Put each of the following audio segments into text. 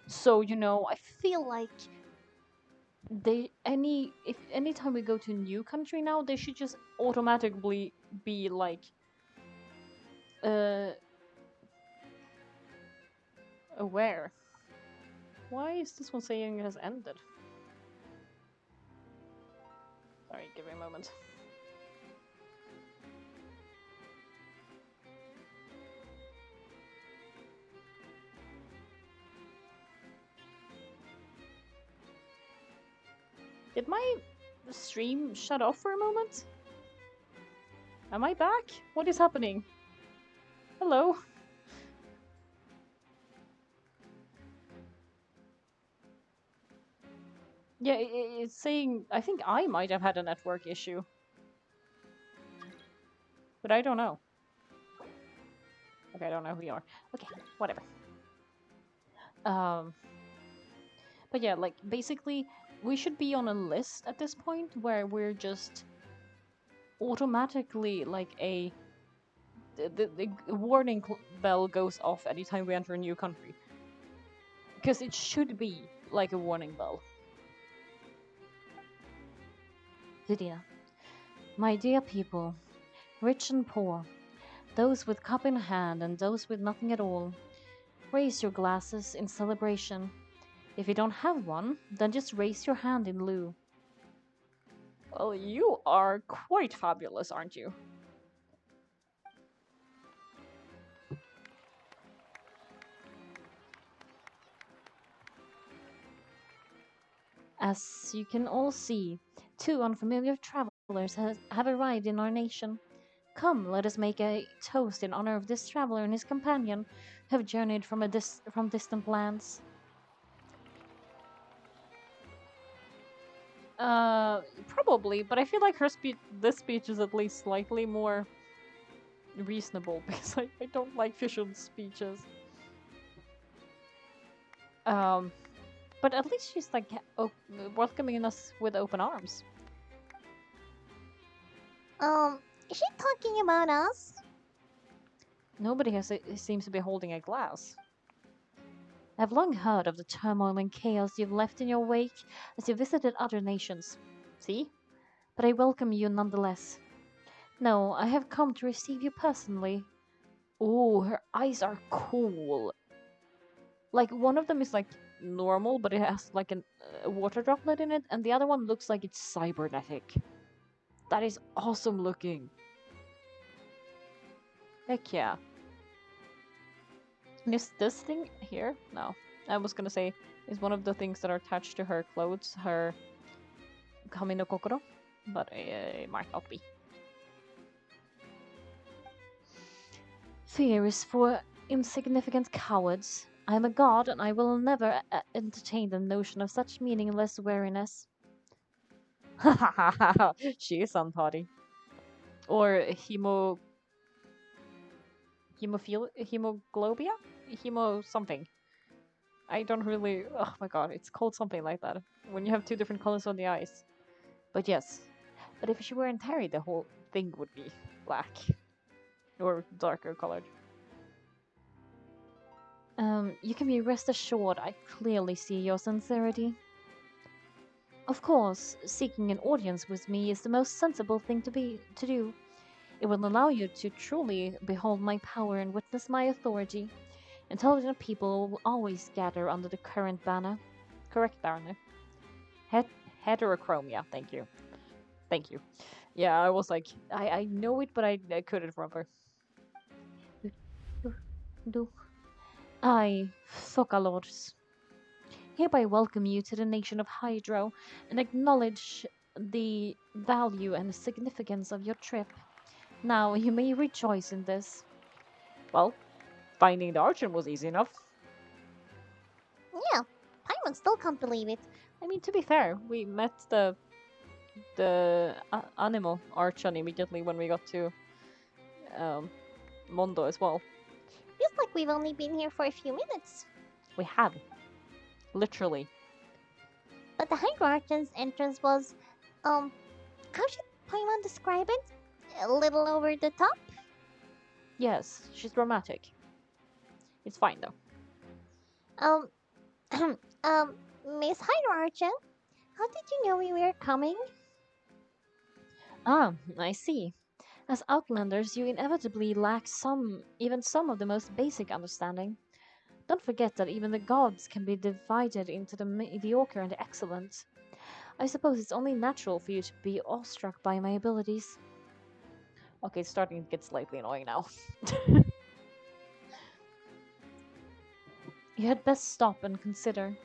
So, you know, I feel like if anytime we go to a new country now, they should just automatically be like uh aware. Why is this one saying it has ended? Sorry, give me a moment. Did my stream shut off for a moment? Am I back? What is happening? Hello? Yeah, it's saying I think I might have had a network issue, but I don't know. Okay, I don't know who you are. Okay, whatever. Um, but yeah, like basically, we should be on a list at this point where we're just automatically like the warning bell goes off anytime we enter a new country because it should be like a warning bell. Lydia, my dear people, rich and poor, those with cup in hand and those with nothing at all, raise your glasses in celebration. If you don't have one, then just raise your hand in lieu. Well, you are quite fabulous, aren't you? As you can all see, two unfamiliar travelers have arrived in our nation. Come, let us make a toast in honor of this traveler and his companion who have journeyed from distant lands. Probably, but I feel like this speech is at least slightly more reasonable because I don't like official speeches. Um, but at least she's like welcoming us with open arms. Is she talking about us? Nobody seems to be holding a glass. I've long heard of the turmoil and chaos you've left in your wake as you visited other nations. See? But I welcome you nonetheless. No, I have come to receive you personally. Oh, her eyes are cool. Like, one of them is like normal, but it has like a water droplet in it, and the other one looks like it's cybernetic. That is awesome looking. Heck yeah. And is this thing here? No. I was gonna say, is one of the things that are attached to her clothes her Kami no Kokoro? But it might not be. Fear is for insignificant cowards. I am a god, and I will never entertain the notion of such meaningless weariness. She is unthoughty. Or hemoglobia? Hemo something. I don't really. Oh my god, it's called something like that. When you have two different colors on the eyes. But yes. But if she were in Terry, the whole thing would be black. Or darker colored. You can be rest assured I clearly see your sincerity. Of course, seeking an audience with me is the most sensible thing to do. It will allow you to truly behold my power and witness my authority. Intelligent people will always gather under the current banner. Correct, Baronet. Het- Heterochromia, thank you. Thank you. Yeah, I was like, I know it, but I couldn't remember. Do. I, Thocalords, hereby welcome you to the nation of Hydro and acknowledge the value and significance of your trip. Now you may rejoice in this. Well, finding the Archon was easy enough. Yeah, Paimon still can't believe it. I mean, to be fair, we met the animal Archon immediately when we got to um, Mondo as well. Feels like we've only been here for a few minutes. We have, literally. But the Hierarchon's entrance was, um, how should Paimon describe it? A little over the top? Yes, she's dramatic. It's fine though. Um, um, Miss Hierarchin, how did you know we were coming? Ah, I see. As Outlanders, you inevitably lack even some of the most basic understanding. Don't forget that even the gods can be divided into the mediocre and the excellent. I suppose it's only natural for you to be awestruck by my abilities. Okay, it's starting to get slightly annoying now. You had best stop and consider.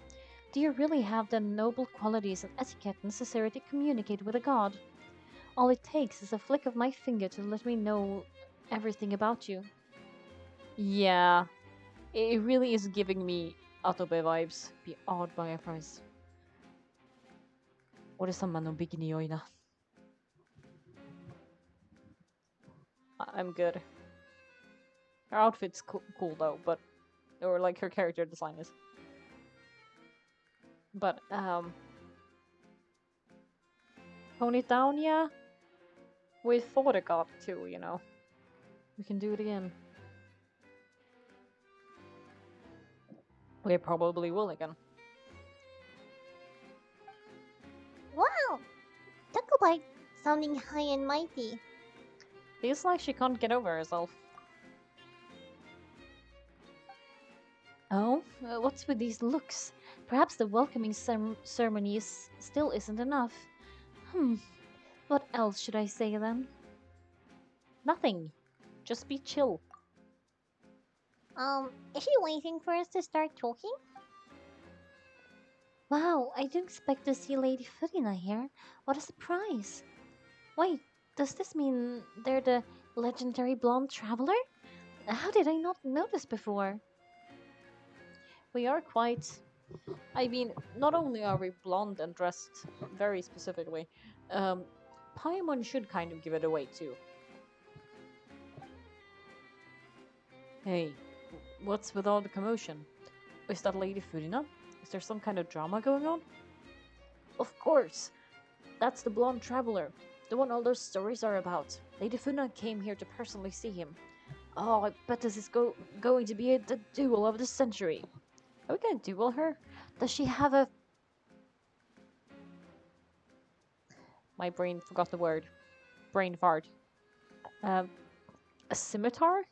Do you really have the noble qualities and etiquette necessary to communicate with a god? All it takes is a flick of my finger to let me know everything about you. Yeah, it really is giving me Atobe vibes. Be awed by a price. 俺様のビキニ良いな. I'm good. Her outfit's cool though, but or like her character design is. But tone it down, yeah. We thought it got too, you know. We can do it again. We probably will again. Wow, talk about sounding high and mighty. Feels like she can't get over herself. Oh, what's with these looks? Perhaps the welcoming ceremony still isn't enough. Hmm, what else should I say then? Nothing. Just be chill. Is she waiting for us to start talking? Wow, I didn't expect to see Lady Furina here. What a surprise. Wait, does this mean they're the legendary blonde traveler? How did I not notice before? We are quite. I mean, not only are we blonde and dressed very specifically, um, Paimon should kind of give it away too. Hey, what's with all the commotion? Is that Lady Furina? Is there some kind of drama going on? Of course! That's the blonde traveler, the one all those stories are about. Lady Furina came here to personally see him. Oh, I bet this is going to be the duel of the century. Are we gonna duel her? Does she have a... My brain forgot the word. Brain fart. Um, a scimitar?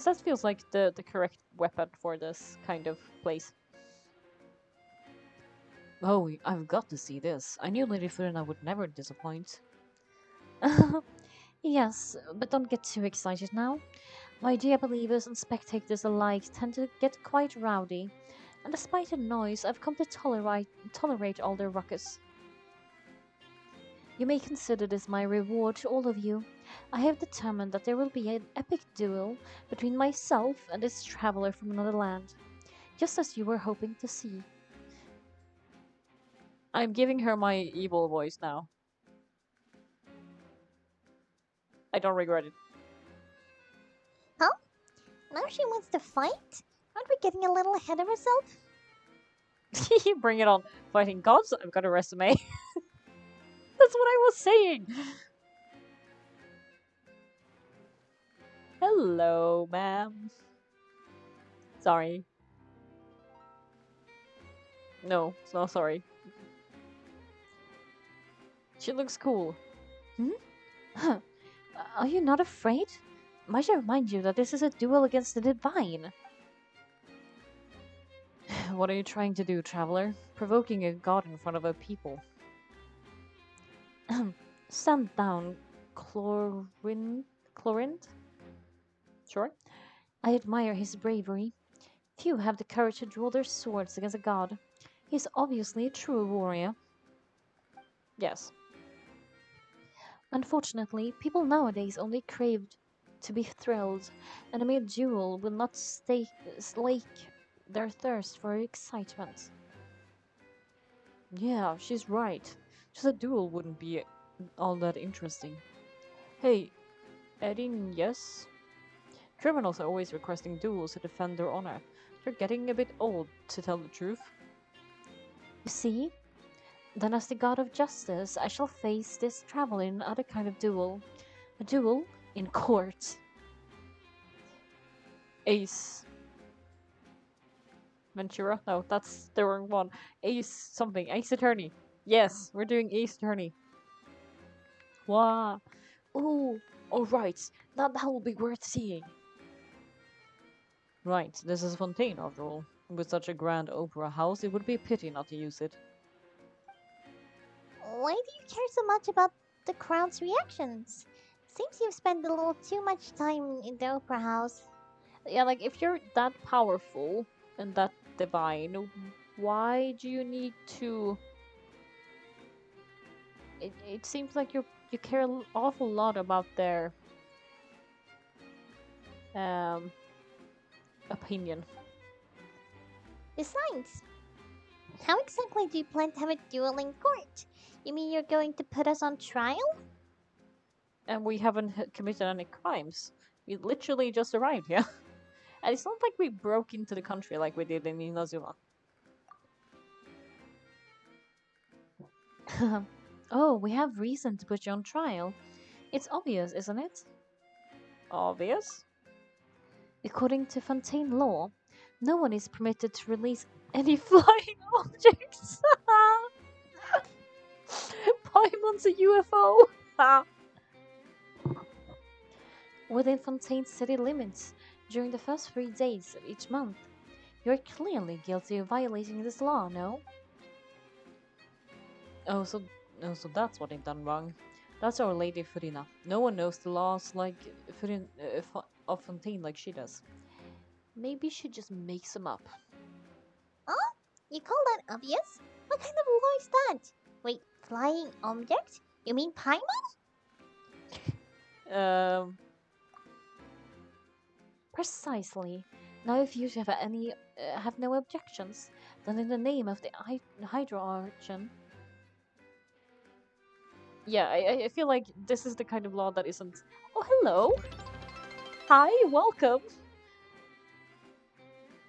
That feels like the correct weapon for this kind of place. Oh, I've got to see this. I knew Lady Furina would never disappoint. Yes, but don't get too excited now. My dear believers and spectators alike tend to get quite rowdy, and despite the noise, I've come to tolerate all their ruckus. You may consider this my reward to all of you. I have determined that there will be an epic duel between myself and this traveler from another land, just as you were hoping to see. I'm giving her my evil voice now. I don't regret it. Huh? Now she wants to fight? Aren't we getting a little ahead of ourselves? Bring it on. Fighting gods? I've got a resume. That's what I was saying. Hello, ma'am. Sorry. No, it's not sorry. She looks cool. Hmm? Huh. Are you not afraid? Might I remind you that this is a duel against the divine? What are you trying to do, traveler? Provoking a god in front of a people. Stand down, Chlorint? Sure. I admire his bravery. Few have the courage to draw their swords against a god. He is obviously a true warrior. Yes. Unfortunately, people nowadays only crave to be thrilled, and a mere duel will not slake their thirst for excitement. Yeah, she's right. Just a duel wouldn't be all that interesting. Hey, Erin, yes? Criminals are always requesting duels to defend their honor. They're getting a bit old, to tell the truth. You see? Then as the god of justice, I shall face this traveler in another kind of duel. A duel in court. Ace. Ventura? No, that's the wrong one. Ace something. Ace Attorney. Yes, we're doing Ace Attorney. Wow. Oh, alright. That will be worth seeing. Right, this is Fontaine after all. With such a grand opera house, it would be a pity not to use it. Why do you care so much about the crowd's reactions? Seems you've spent a little too much time in the opera house. Yeah, like if you're that powerful and that divine, why do you need to? It seems like you care an awful lot about their um opinion. Besides, how exactly do you plan to have a duel in court? You mean you're going to put us on trial? And we haven't committed any crimes. We literally just arrived here. And it's not like we broke into the country like we did in Inazuma. Oh, we have reason to put you on trial. It's obvious, isn't it? Obvious? According to Fontaine law, no one is permitted to release any flying objects. Paimon's a UFO. Within Fontaine's city limits during the first 3 days of each month. You're clearly guilty of violating this law, no? Oh, so, oh, so that's what they've done wrong. That's Our Lady Furina. No one knows the laws like of Fontaine like she does. Maybe she just makes them up. Oh? You call that obvious? What kind of law is that? Wait, flying object? You mean Paimon? Um, Precisely. Now, if you have no objections, then in the name of the Hydro Archon. Yeah, I feel like this is the kind of law that isn't. Oh, hello. Hi, welcome.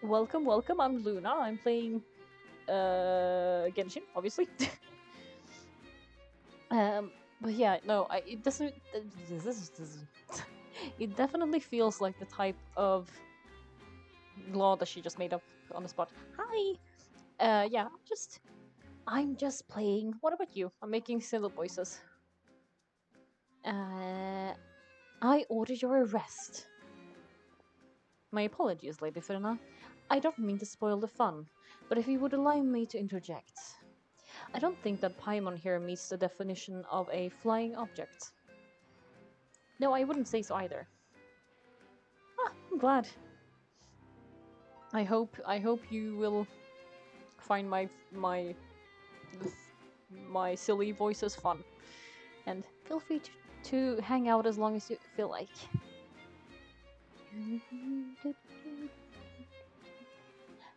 Welcome, welcome. I'm Luna. I'm playing Genshin, obviously. But yeah, no, it doesn't. It definitely feels like the type of law that she just made up on the spot. Hi. Yeah, I'm just playing. What about you? I'm making silly voices. I order your arrest. My apologies, Lady Firna. I don't mean to spoil the fun, but if you would allow me to interject. I don't think that Paimon here meets the definition of a flying object. No, I wouldn't say so either. Ah, I'm glad. I hope you will find my silly voices fun. And feel free to hang out as long as you feel like.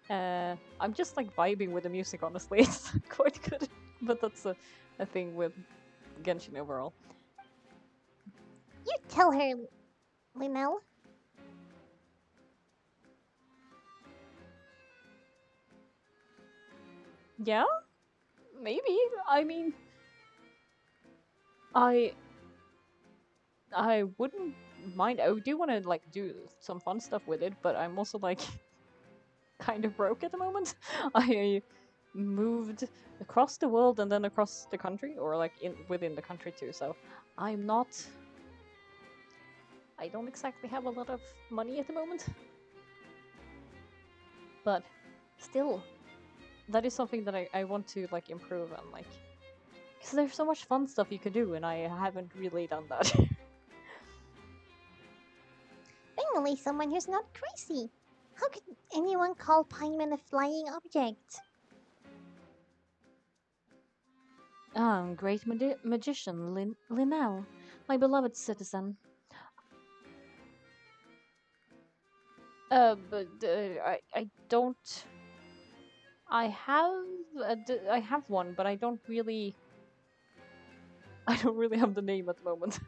I'm just like vibing with the music, honestly. It's quite good. But that's a thing with Genshin overall. You tell her, Linnell. Yeah? Maybe. I mean, I I wouldn't mind. I do want to like do some fun stuff with it, but I'm also like kind of broke at the moment. I moved across the world and then across the country, or like within the country too. So I'm not. I don't exactly have a lot of money at the moment, but still, that is something that I want to like improve on, like, because there's so much fun stuff you could do, and I haven't really done that. Finally, someone who's not crazy. How could anyone call Paimon a flying object? Great magician Linnell, my beloved citizen. But I don't. I have one, but I don't really. I don't really have the name at the moment.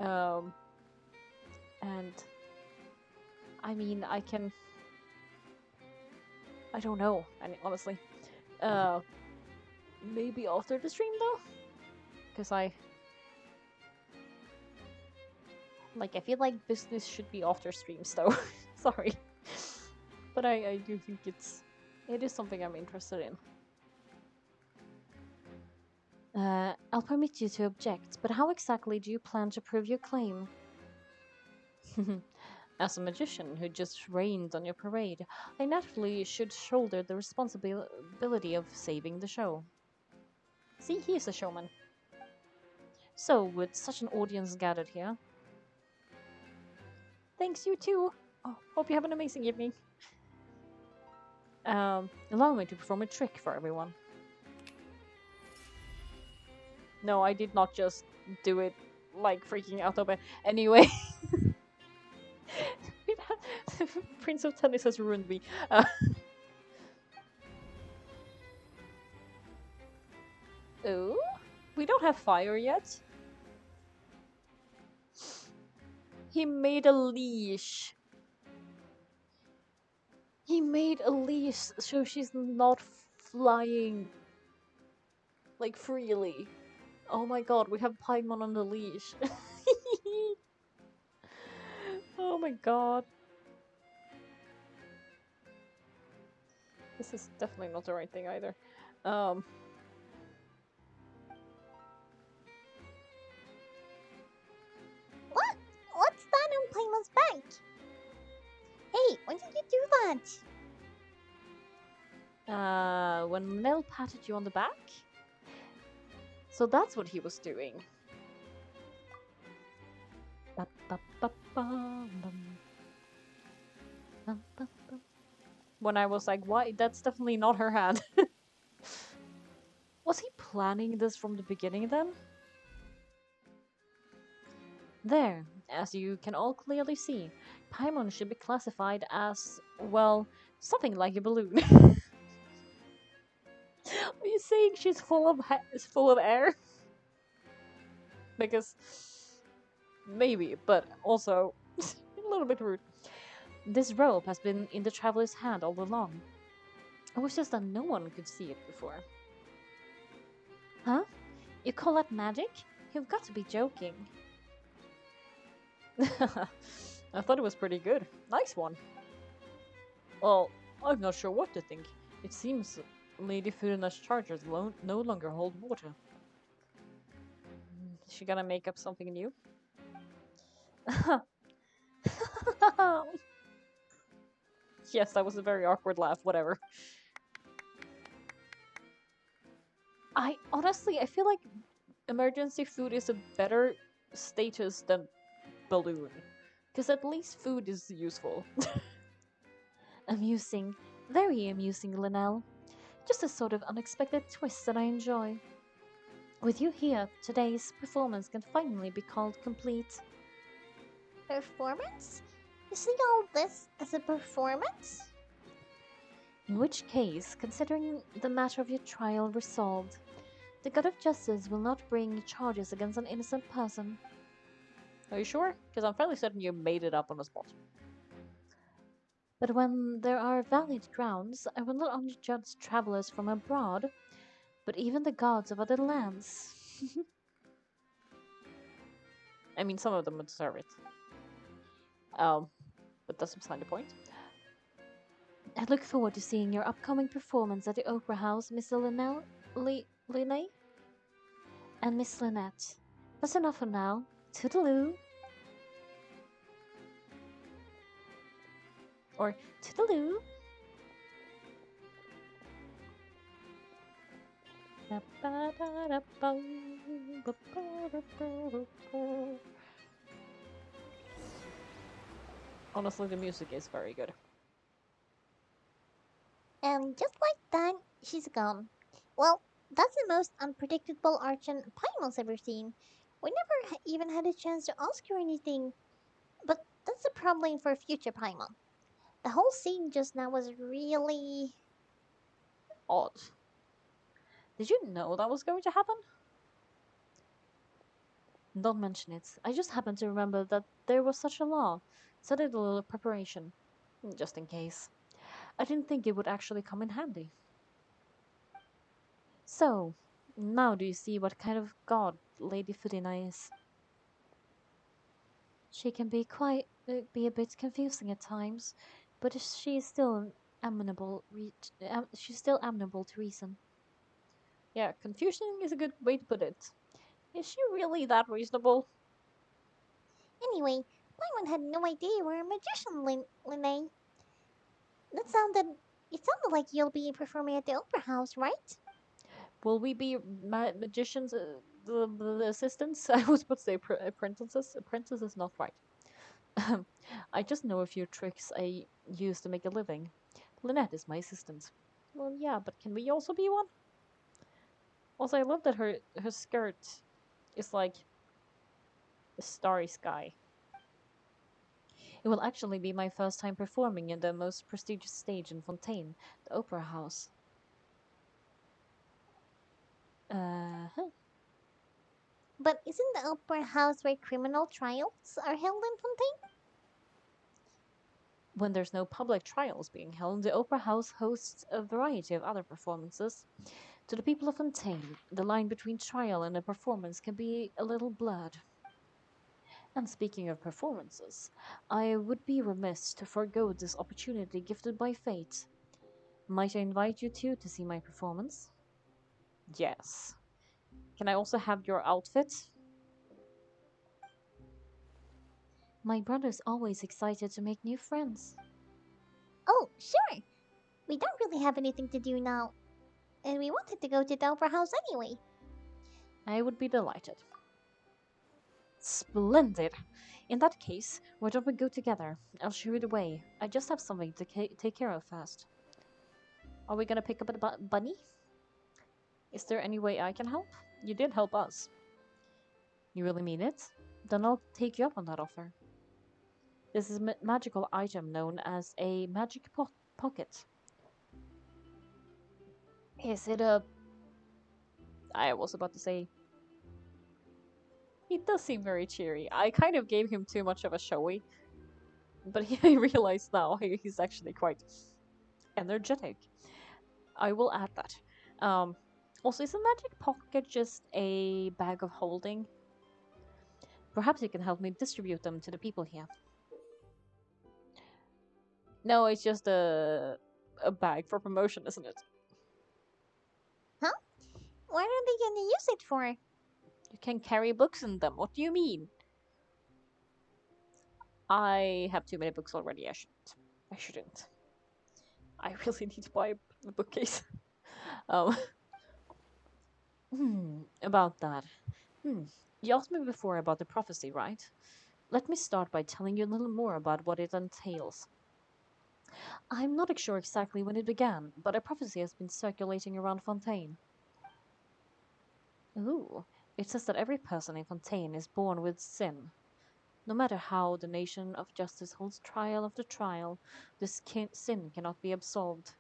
um, and I mean, I can. I don't know, and honestly, uh, maybe after the stream though, because I feel like business should be after streams though. Sorry. But I do think it is something I'm interested in. I'll permit you to object, but how exactly do you plan to prove your claim? As a magician who just rained on your parade, I naturally should shoulder the responsibility of saving the show. See, he is a showman. So, with such an audience gathered here, thanks you too. Oh, hope you have an amazing evening. Allow me to perform a trick for everyone. No, I did not just do it like freaking out of it. Anyway, Prince of Tennis has ruined me. Oh, we don't have fire yet. He made a leash. He made a leash so she's not flying like freely. Oh my god, we have Paimon on the leash. Oh my god. This is definitely not the right thing either. Um, What? What's that on Paimon's back? Hey, when did you do that? when Nell patted you on the back? So that's what he was doing. When I was like, why? That's definitely not her hand. Was he planning this from the beginning then? There, as you can all clearly see, Paimon should be classified as, well, something like a balloon. Are you saying she's is full of air? Because maybe, but also a little bit rude. This rope has been in the traveler's hand all along. It was just that no one could see it before. Huh? You call that magic? You've got to be joking. I thought it was pretty good. Nice one. Well, I'm not sure what to think. It seems Lady Furina's chargers no longer hold water. Is she gonna make up something new? Yes, that was a very awkward laugh, whatever. I feel like emergency food is a better status than balloon. Because at least food is useful. Amusing. Very amusing, Linnell. Just a sort of unexpected twist that I enjoy. With you here, today's performance can finally be called complete. Performance? You see all this as a performance? In which case, considering the matter of your trial resolved, the God of Justice will not bring charges against an innocent person. Are you sure? Because I'm fairly certain you made it up on the spot. But when there are valid grounds, I will not only judge travelers from abroad, but even the gods of other lands. I mean, some of them would deserve it. But that's beside the point. I look forward to seeing your upcoming performance at the Opera House, Mr. Linnae and Miss Lynette. That's enough for now. Toodaloo! Or toodaloo! Honestly, the music is very good. And just like that, she's gone. Well, that's the most unpredictable Archon Paimon's ever seen. We never even had a chance to ask her anything. But that's a problem for future Paimon. The whole scene just now was really. Odd. Did you know that was going to happen? Don't mention it. I just happened to remember that there was such a law. So I did a little preparation. Just in case. I didn't think it would actually come in handy. So, now do you see what kind of god Lady Fudina is? She can be be a bit confusing at times, But she is still she's still amenable to reason. Yeah, confusion is a good way to put it. Is she really that reasonable? Anyway, Paimon had no idea you were a magician, Linnae. That sounded. It sounded like you'll be performing at the opera house, right? Will we be magicians, the assistants? I was about to say apprentices. Apprentice is not right. I just know a few tricks I use to make a living. Lynette is my assistant. Well, yeah, but can we also be one? Also, I love that her skirt is like a starry sky. It will actually be my first time performing in the most prestigious stage in Fontaine, the Opera House. Huh. But isn't the opera house where criminal trials are held in Fontaine? When there's no public trials being held, the Opera House hosts a variety of other performances. To the people of Fontaine, the line between trial and a performance can be a little blurred. And speaking of performances, I would be remiss to forego this opportunity gifted by fate. Might I invite you two to see my performance? Yes. Can I also have your outfit? My brother's always excited to make new friends. Oh, sure. We don't really have anything to do now, and we wanted to go to the opera house anyway. I would be delighted. Splendid! In that case, why don't we go together? I'll show you the way. I just have something to take care of first. Are we gonna pick up a bunny? Is there any way I can help? You did help us. You really mean it? Then I'll take you up on that offer. This is a magical item known as a magic pocket. Is it a... I was about to say... He does seem very cheery. I kind of gave him too much of a showy, but he realized now he's actually quite energetic. I will add that. Also, is a magic pocket just a bag of holding? Perhaps you can help me distribute them to the people here. No, it's just a bag for promotion, isn't it? Huh? What are they gonna use it for? You can carry books in them. What do you mean? I have too many books already. I shouldn't. I shouldn't. I really need to buy a bookcase. um, about that. Hmm. You asked me before about the prophecy, right? Let me start by telling you a little more about what it entails. I'm not sure exactly when it began, but a prophecy has been circulating around Fontaine. Ooh, it says that every person in Fontaine is born with sin. No matter how the nation of justice holds trial after trial, this sin cannot be absolved.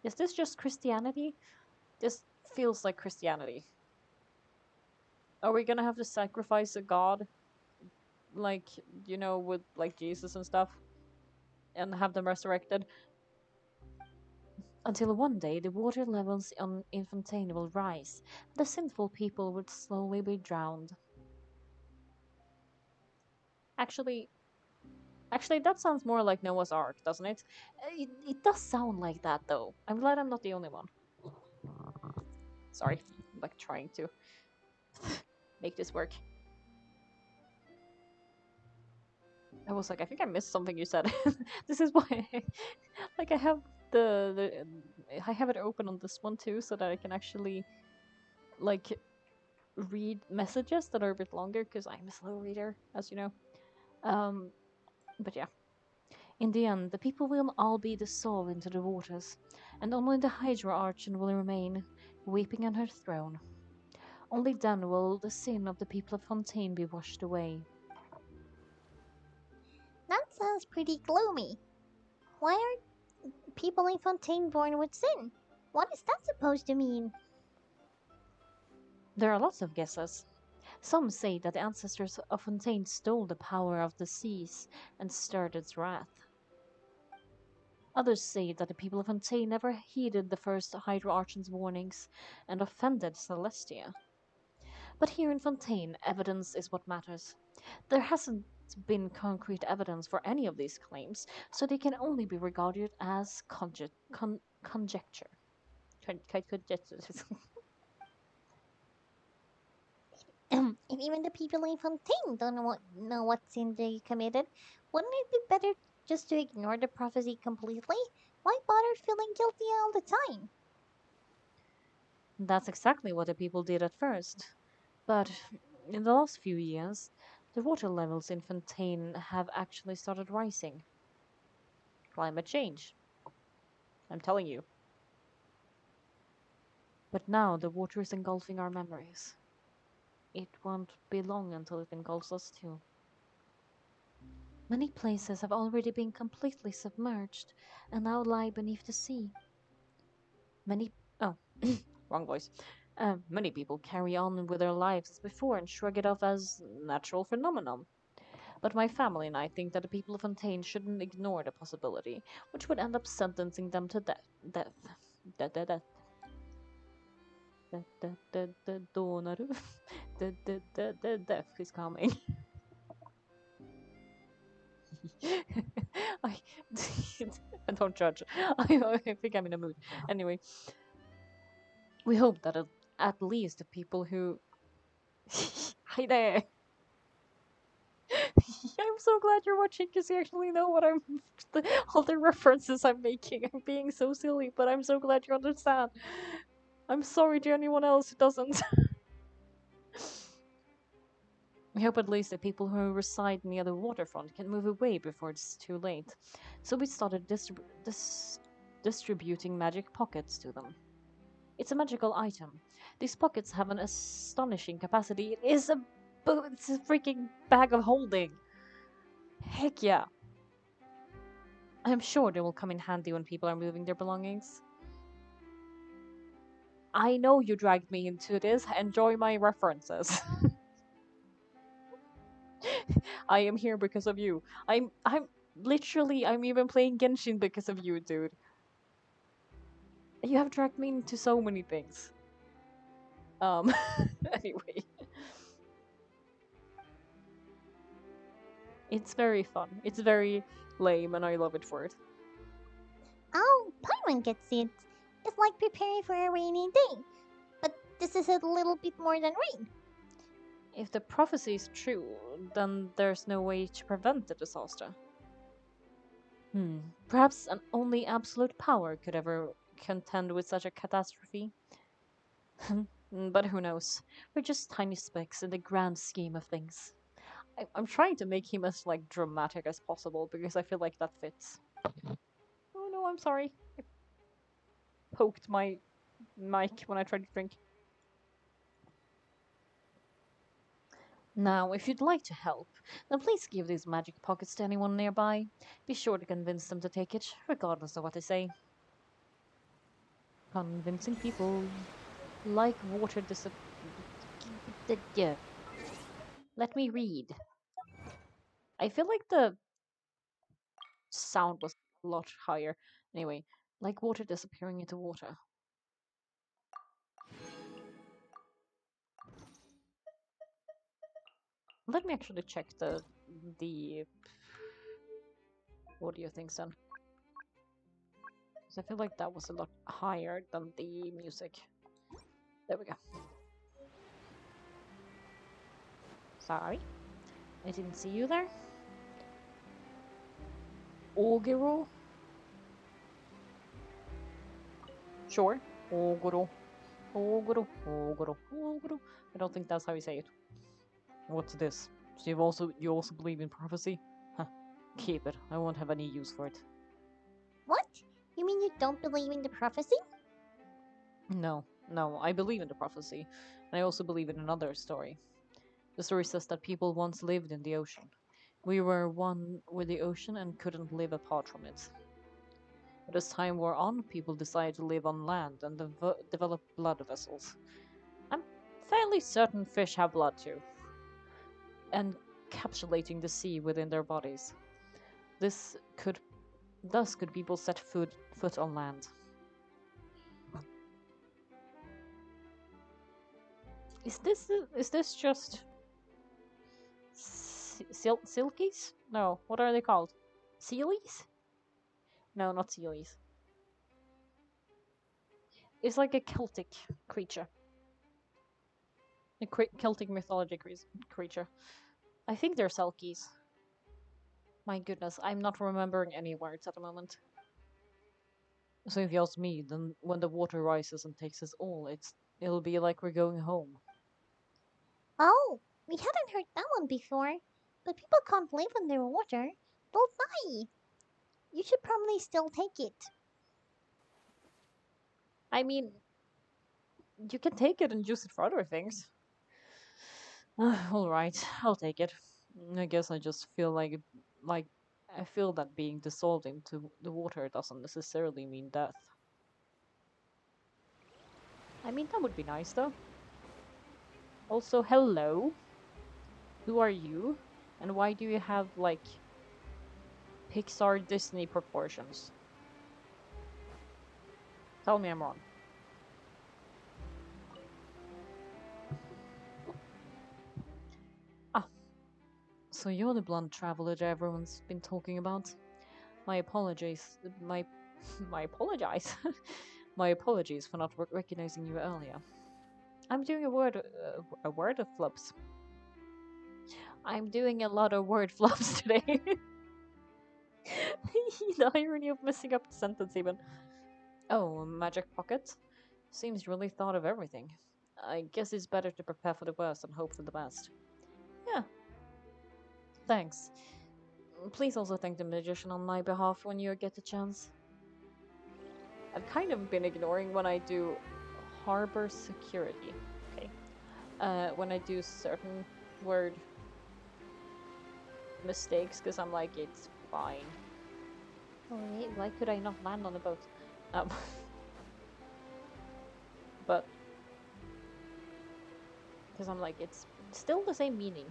Is this just Christianity? This feels like Christianity. Are we gonna have to sacrifice a god, like, with like Jesus and stuff, and have them resurrected? Until one day the water levels in Fontaine will rise, and the sinful people will slowly be drowned. Actually, actually, that sounds more like Noah's Ark, doesn't it? It does sound like that, though. I'm glad I'm not the only one. Sorry, I'm like trying to make this work. I was like, I think I missed something you said. This is why, like, I have I have it open on this one too, so that I can actually like read messages that are a bit longer because I'm a slow reader, as you know. Um, but yeah, in the end, the people will all be dissolved into the waters, and only the Hydra Archon will remain, weeping on her throne. Only then will the sin of the people of Fontaine be washed away. That sounds pretty gloomy. Why are people in Fontaine born with sin? What is that supposed to mean? There are lots of guesses. Some say that the ancestors of Fontaine stole the power of the seas and stirred its wrath. Others say that the people of Fontaine never heeded the first Hydra Archon's warnings and offended Celestia. But here in Fontaine, evidence is what matters. There hasn't been concrete evidence for any of these claims, so they can only be regarded as conjecture. Conjecture. If even the people in Fontaine don't know what sin they committed, wouldn't it be better just to ignore the prophecy completely? Why bother feeling guilty all the time? That's exactly what the people did at first. But in the last few years, the water levels in Fontaine have actually started rising. Climate change, I'm telling you. But now the water is engulfing our memories. It won't be long until it engulfs us too. Many places have already been completely submerged and now lie beneath the sea. Many. Oh, wrong voice. Many people carry on with their lives as before and shrug it off as natural phenomenon. But my family and I think that the people of Fontaine shouldn't ignore the possibility, which would end up sentencing them to death. Death. Death. Death. Death. Death. Death. Death. Death. Donaru. Death. Death. Death. Death. Death is coming. I, don't judge. I think I'm in a mood. Anyway, we hope that at least the people who. Hi there. I'm so glad you're watching because you actually know what I'm. All the references I'm making. I'm being so silly, but I'm so glad you understand. I'm sorry to anyone else who doesn't. We hope at least the people who reside near the waterfront can move away before it's too late. So we started distributing magic pockets to them. It's a magical item. These pockets have an astonishing capacity. It's a freaking bag of holding. Heck yeah. I'm sure they will come in handy when people are moving their belongings. I know you dragged me into this. Enjoy my references. I am here because of you. I'm literally I'm even playing Genshin because of you, dude. You have dragged me into so many things. Anyway, it's very fun. It's very lame and I love it for it. Oh, Paimon gets it. It's like preparing for a rainy day. But this is a little bit more than rain. If the prophecy is true, then there's no way to prevent the disaster. Perhaps an only absolute power could ever contend with such a catastrophe. But who knows? We're just tiny specks in the grand scheme of things. I'm trying to make him as like dramatic as possible because I feel like that fits. Oh no, I'm sorry. I poked my mic when I tried to drink. Now, if you'd like to help, then please give these magic pockets to anyone nearby. Be sure to convince them to take it, regardless of what they say. Convincing people like water yeah. Let me read. I feel like the sound was a lot higher. Anyway, like water disappearing into water. Let me actually check the audio things then. Because I feel like that was a lot higher than the music. There we go. Sorry. I didn't see you there. Ogero? Sure. Ogoro. Ogoro. Ogoro. Ogoro. I don't think that's how you say it. What's this? So you also believe in prophecy? Huh. Keep it. I won't have any use for it. What? You mean you don't believe in the prophecy? No, no, I believe in the prophecy. And I also believe in another story. The story says that people once lived in the ocean. We were one with the ocean and couldn't live apart from it. But as time wore on, people decided to live on land and develop blood vessels. I'm fairly certain fish have blood too, encapsulating the sea within their bodies. This could, thus, could people set foot on land. Is this just Silkies? No, what are they called? Sealies? No, not Sealies. It's like a Celtic creature. A Celtic mythology creature. I think they're Selkies. My goodness, I'm not remembering any words at the moment. So if you ask me, then when the water rises and takes us all, it'll be like we're going home. Oh, we hadn't heard that one before. But people can't live underwater. They'll die. You should probably still take it. I mean, you can take it and use it for other things. All right, I'll take it. I guess I just feel like I feel that being dissolved into the water doesn't necessarily mean death. I mean, that would be nice though. Also, hello. Who are you? And why do you have like Pixar Disney proportions? Tell me I'm wrong. Ah, so you're the blonde traveler that everyone's been talking about. My apologies. My apologize. My apologies for not recognizing you earlier. I'm doing a word of flops. I'm doing a lot of word flops today. The irony of messing up the sentence even. Oh, a magic pocket? Seems really thought of everything. I guess it's better to prepare for the worst and hope for the best. Yeah, thanks. Please also thank the magician on my behalf when you get the chance. I've kind of been ignoring when I do harbor security. Okay. When I do certain word mistakes, because I'm like, it's fine. Oh, wait, why could I not land on a boat? Um, but because I'm like, it's still the same meaning.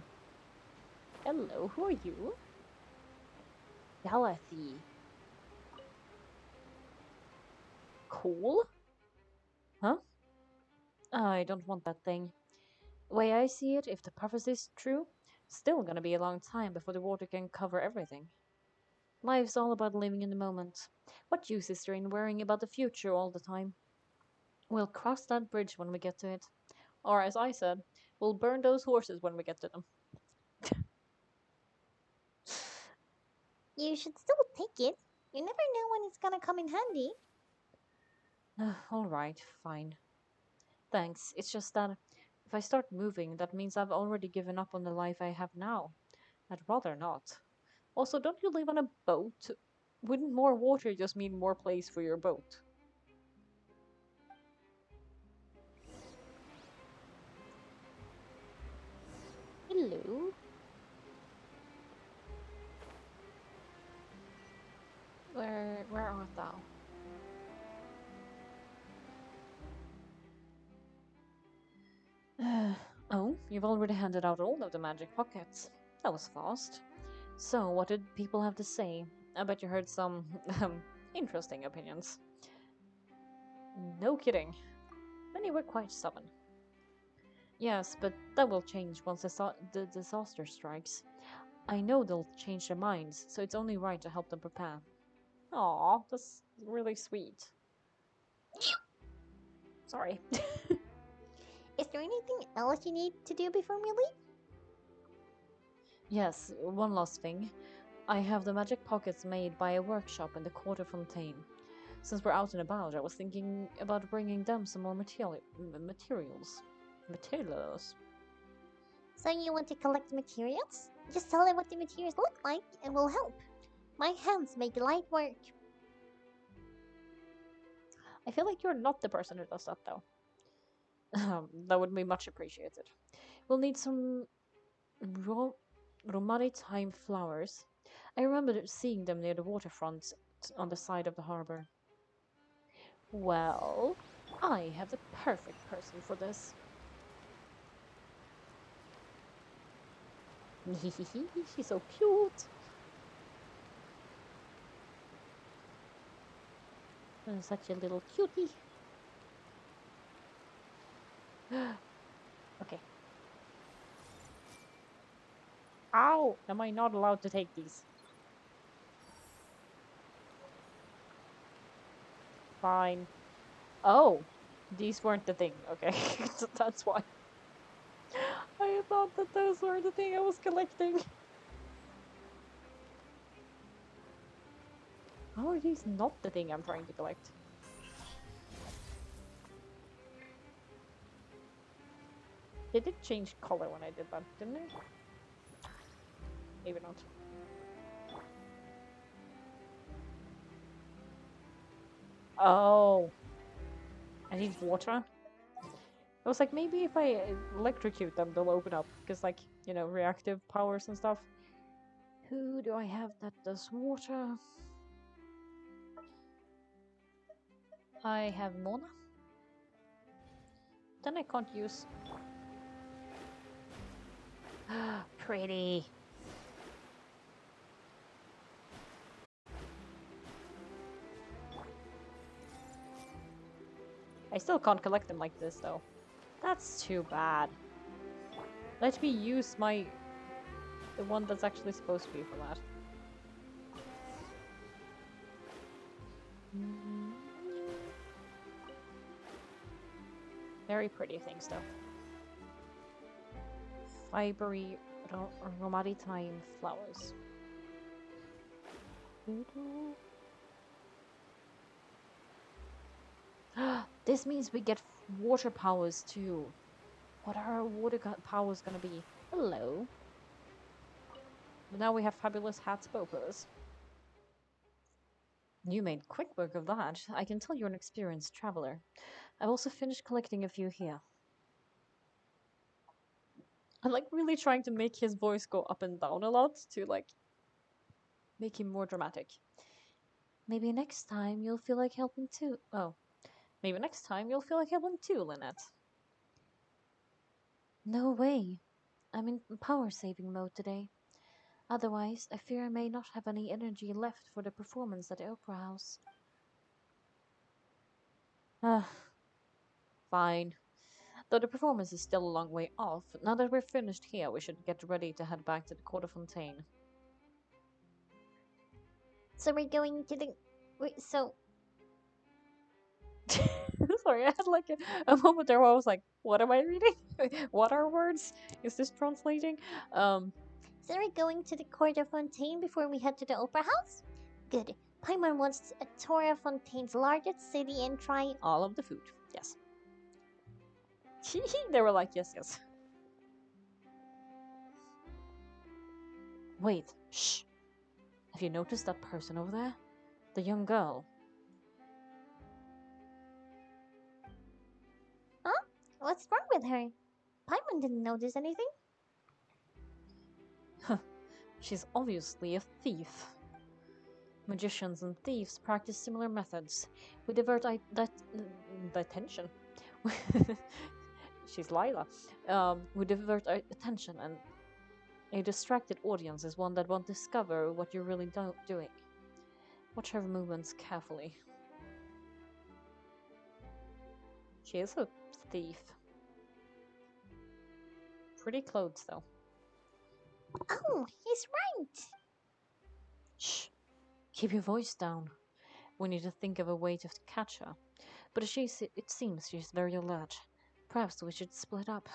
Hello, who are you? Galathi. Cool? Huh? I don't want that thing. The way I see it, if the prophecy's true, still gonna be a long time before the water can cover everything. Life's all about living in the moment. What use is there in worrying about the future all the time? We'll cross that bridge when we get to it. Or, as I said, we'll burn those horses when we get to them. You should still take it. You never know when it's gonna come in handy. Alright, fine. Thanks. It's just that if I start moving, that means I've already given up on the life I have now. I'd rather not. Also, don't you live on a boat? Wouldn't more water just mean more place for your boat? Hello? Where art thou? Oh, you've already handed out all of the magic pockets. That was fast. So, what did people have to say? I bet you heard some interesting opinions. No kidding. Many were quite stubborn. Yes, but that will change once the disaster strikes. I know they'll change their minds, so it's only right to help them prepare. Aw, that's really sweet. Sorry. Is there anything else you need to do before we leave? Yes, one last thing. I have the magic pockets made by a workshop in the court of Fontaine. Since we're out and about, I was thinking about bringing them some more materials. Materials? So you want to collect materials? Just tell them what the materials look like and we'll help. My hands make light work. I feel like you're not the person who does that, though. That would be much appreciated. We'll need some ro- romaritime flowers. I remember seeing them near the waterfront on the side of the harbor. Well, I have the perfect person for this. She's so cute. Such a little cutie. Okay. Ow! Oh, am I not allowed to take these? Fine. Oh, these weren't the thing. Okay, that's why. I thought that those were the thing I was collecting. How are these not the thing I'm trying to collect? They did change color when I did that, didn't they? Maybe not. Oh, I need water. I was like, maybe if I electrocute them, they'll open up. Because, like, you know, reactive powers and stuff. Who do I have that does water? I have Mona. Then I can't use... Pretty. I still can't collect them like this, though. That's too bad. Let me use my... the one that's actually supposed to be for that. Very pretty things, though. Fibery Romatine flowers. This means we get water powers too. What are our water powers gonna be? Hello. But now we have fabulous hats, both of us. You made quick work of that. I can tell you're an experienced traveler. I've also finished collecting a few here. I'm like really trying to make his voice go up and down a lot to like make him more dramatic. Maybe next time you'll feel like helping too. Oh, maybe next time you'll feel like helping too, Lynette. No way. I'm in power saving mode today. Otherwise, I fear I may not have any energy left for the performance at the Opera House. Ah, fine. Though the performance is still a long way off, now that we're finished here, we should get ready to head back to the court of Fontaine. So we're going to the. Wait, so. Sorry, I had like a moment there where I was like, what am I reading? What are words? Is this translating? So we're going to the court of Fontaine before we head to the opera house? Good. Paimon wants a tour of Fontaine's largest city and try all of the food. Yes. They were like, yes, yes. Wait, shh. Have you noticed that person over there? The young girl. Huh? What's wrong with her? Paimon didn't notice anything. She's obviously a thief. Magicians and thieves practice similar methods. We divert attention. She's Lila. We divert our attention, and a distracted audience is one that won't discover what you're really doing. Watch her movements carefully. She is a thief. Pretty clothes, though. Oh, he's right. Shh. Keep your voice down. We need to think of a way to catch her. But it seems she's very alert. Perhaps we should split up.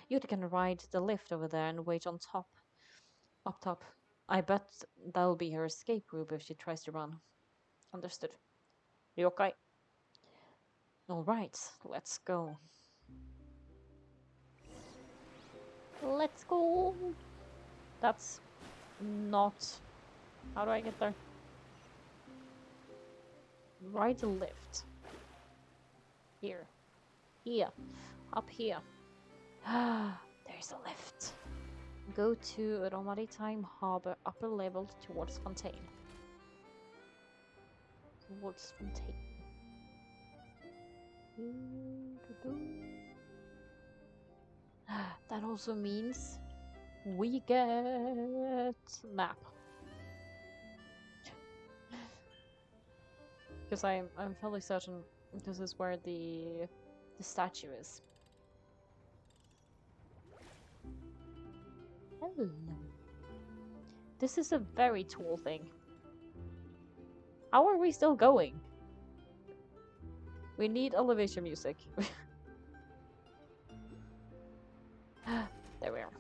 You can ride the lift over there and wait on top. Up top. I bet that'll be her escape route if she tries to run. Understood. Yokai. Alright, let's go. Let's go! That's not... How do I get there? Ride the lift. Here. Here. Up here. There's a lift. Go to a Maritime Harbor upper level towards Fontaine. Towards Fontaine. That also means we get map. Because I'm fairly certain this is where the statue is. Hello. This is a very tall thing. How are we still going? We need elevation music. There we are.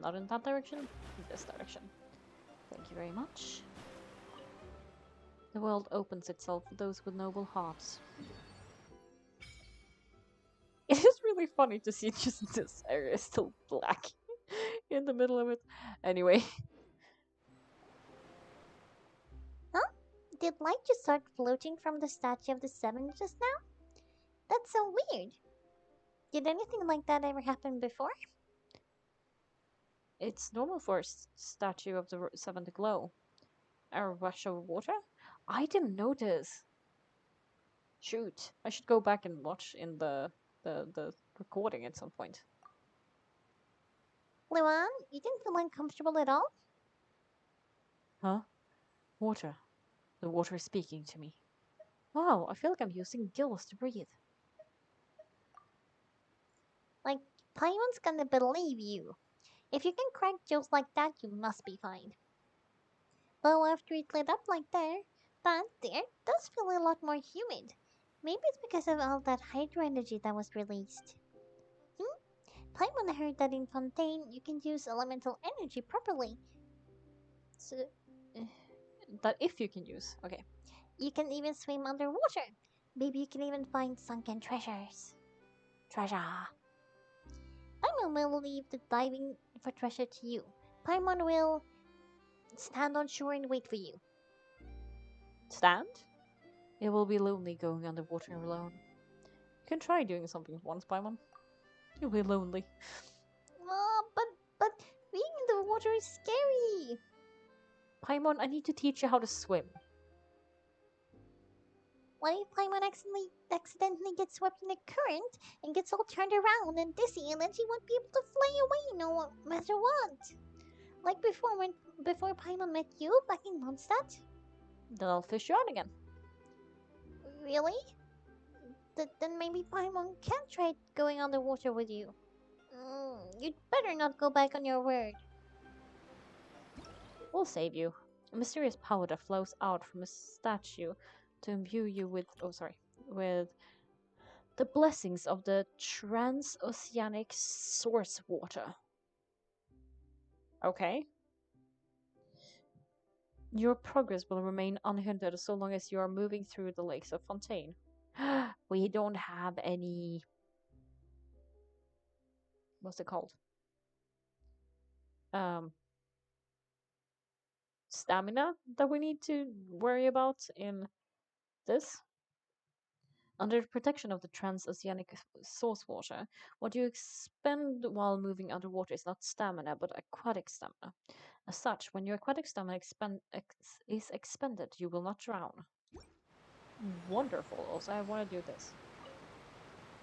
Not in that direction, in this direction. Thank you very much. The world opens itself for those with noble hearts. It is really funny to see just this area still black in the middle of it. Anyway. Huh? Did light just start floating from the statue of the seven just now? That's so weird. Did anything like that ever happen before? It's normal for a statue of the seven to glow. A rush of water? I didn't notice. Shoot, I should go back and watch in the recording at some point. Luan, you didn't feel uncomfortable at all? Huh? Water. The water is speaking to me. Wow, I feel like I'm using gills to breathe. Like, Paimon's gonna believe you. If you can crack jokes like that, you must be fine. Though after it lit up like that there does feel a lot more humid. Maybe it's because of all that hydro energy that was released. Paimon heard that in Fontaine you can use elemental energy properly. So, uh, that if you can use. Okay. You can even swim underwater. Maybe you can even find sunken treasures. Treasure. Paimon will leave the diving for treasure to you. Paimon will stand on shore and wait for you. Stand? It will be lonely going underwater alone. You can try doing something once, Paimon. You'll be lonely. Oh, but being in the water is scary. Paimon, I need to teach you how to swim. What if Paimon accidentally gets swept in the current and gets all turned around and dizzy and then she won't be able to fly away no matter what? Like before Paimon met you back in Mondstadt? Then I'll fish you out again. Really? Then maybe Paimon can try going underwater with you. You'd better not go back on your word. We'll save you. A mysterious power that flows out from a statue to imbue you with with the blessings of the transoceanic source water. Okay. Your progress will remain unhindered so long as you are moving through the lakes of Fontaine. We don't have any. What's it called? Um, Stamina that we need to worry about in this. Under the protection of the transoceanic source water, what you expend while moving underwater is not stamina, but aquatic stamina. As such, when your aquatic stamina is expended, you will not drown. Wonderful. Also, I want to do this.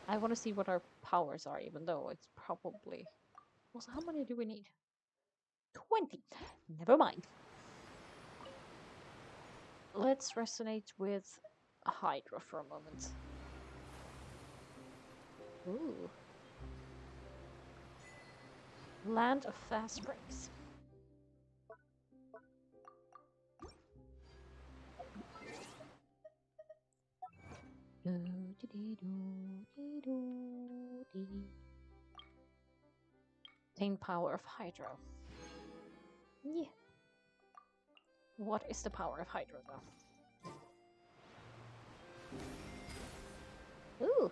I want to see what our powers are, even though it's probably... Also, how many do we need? 20. Never mind. Let's resonate with Hydra for a moment. Ooh. Land of Fast Springs. Main power of Hydro. Yeah. What is the power of Hydro, though? Ooh.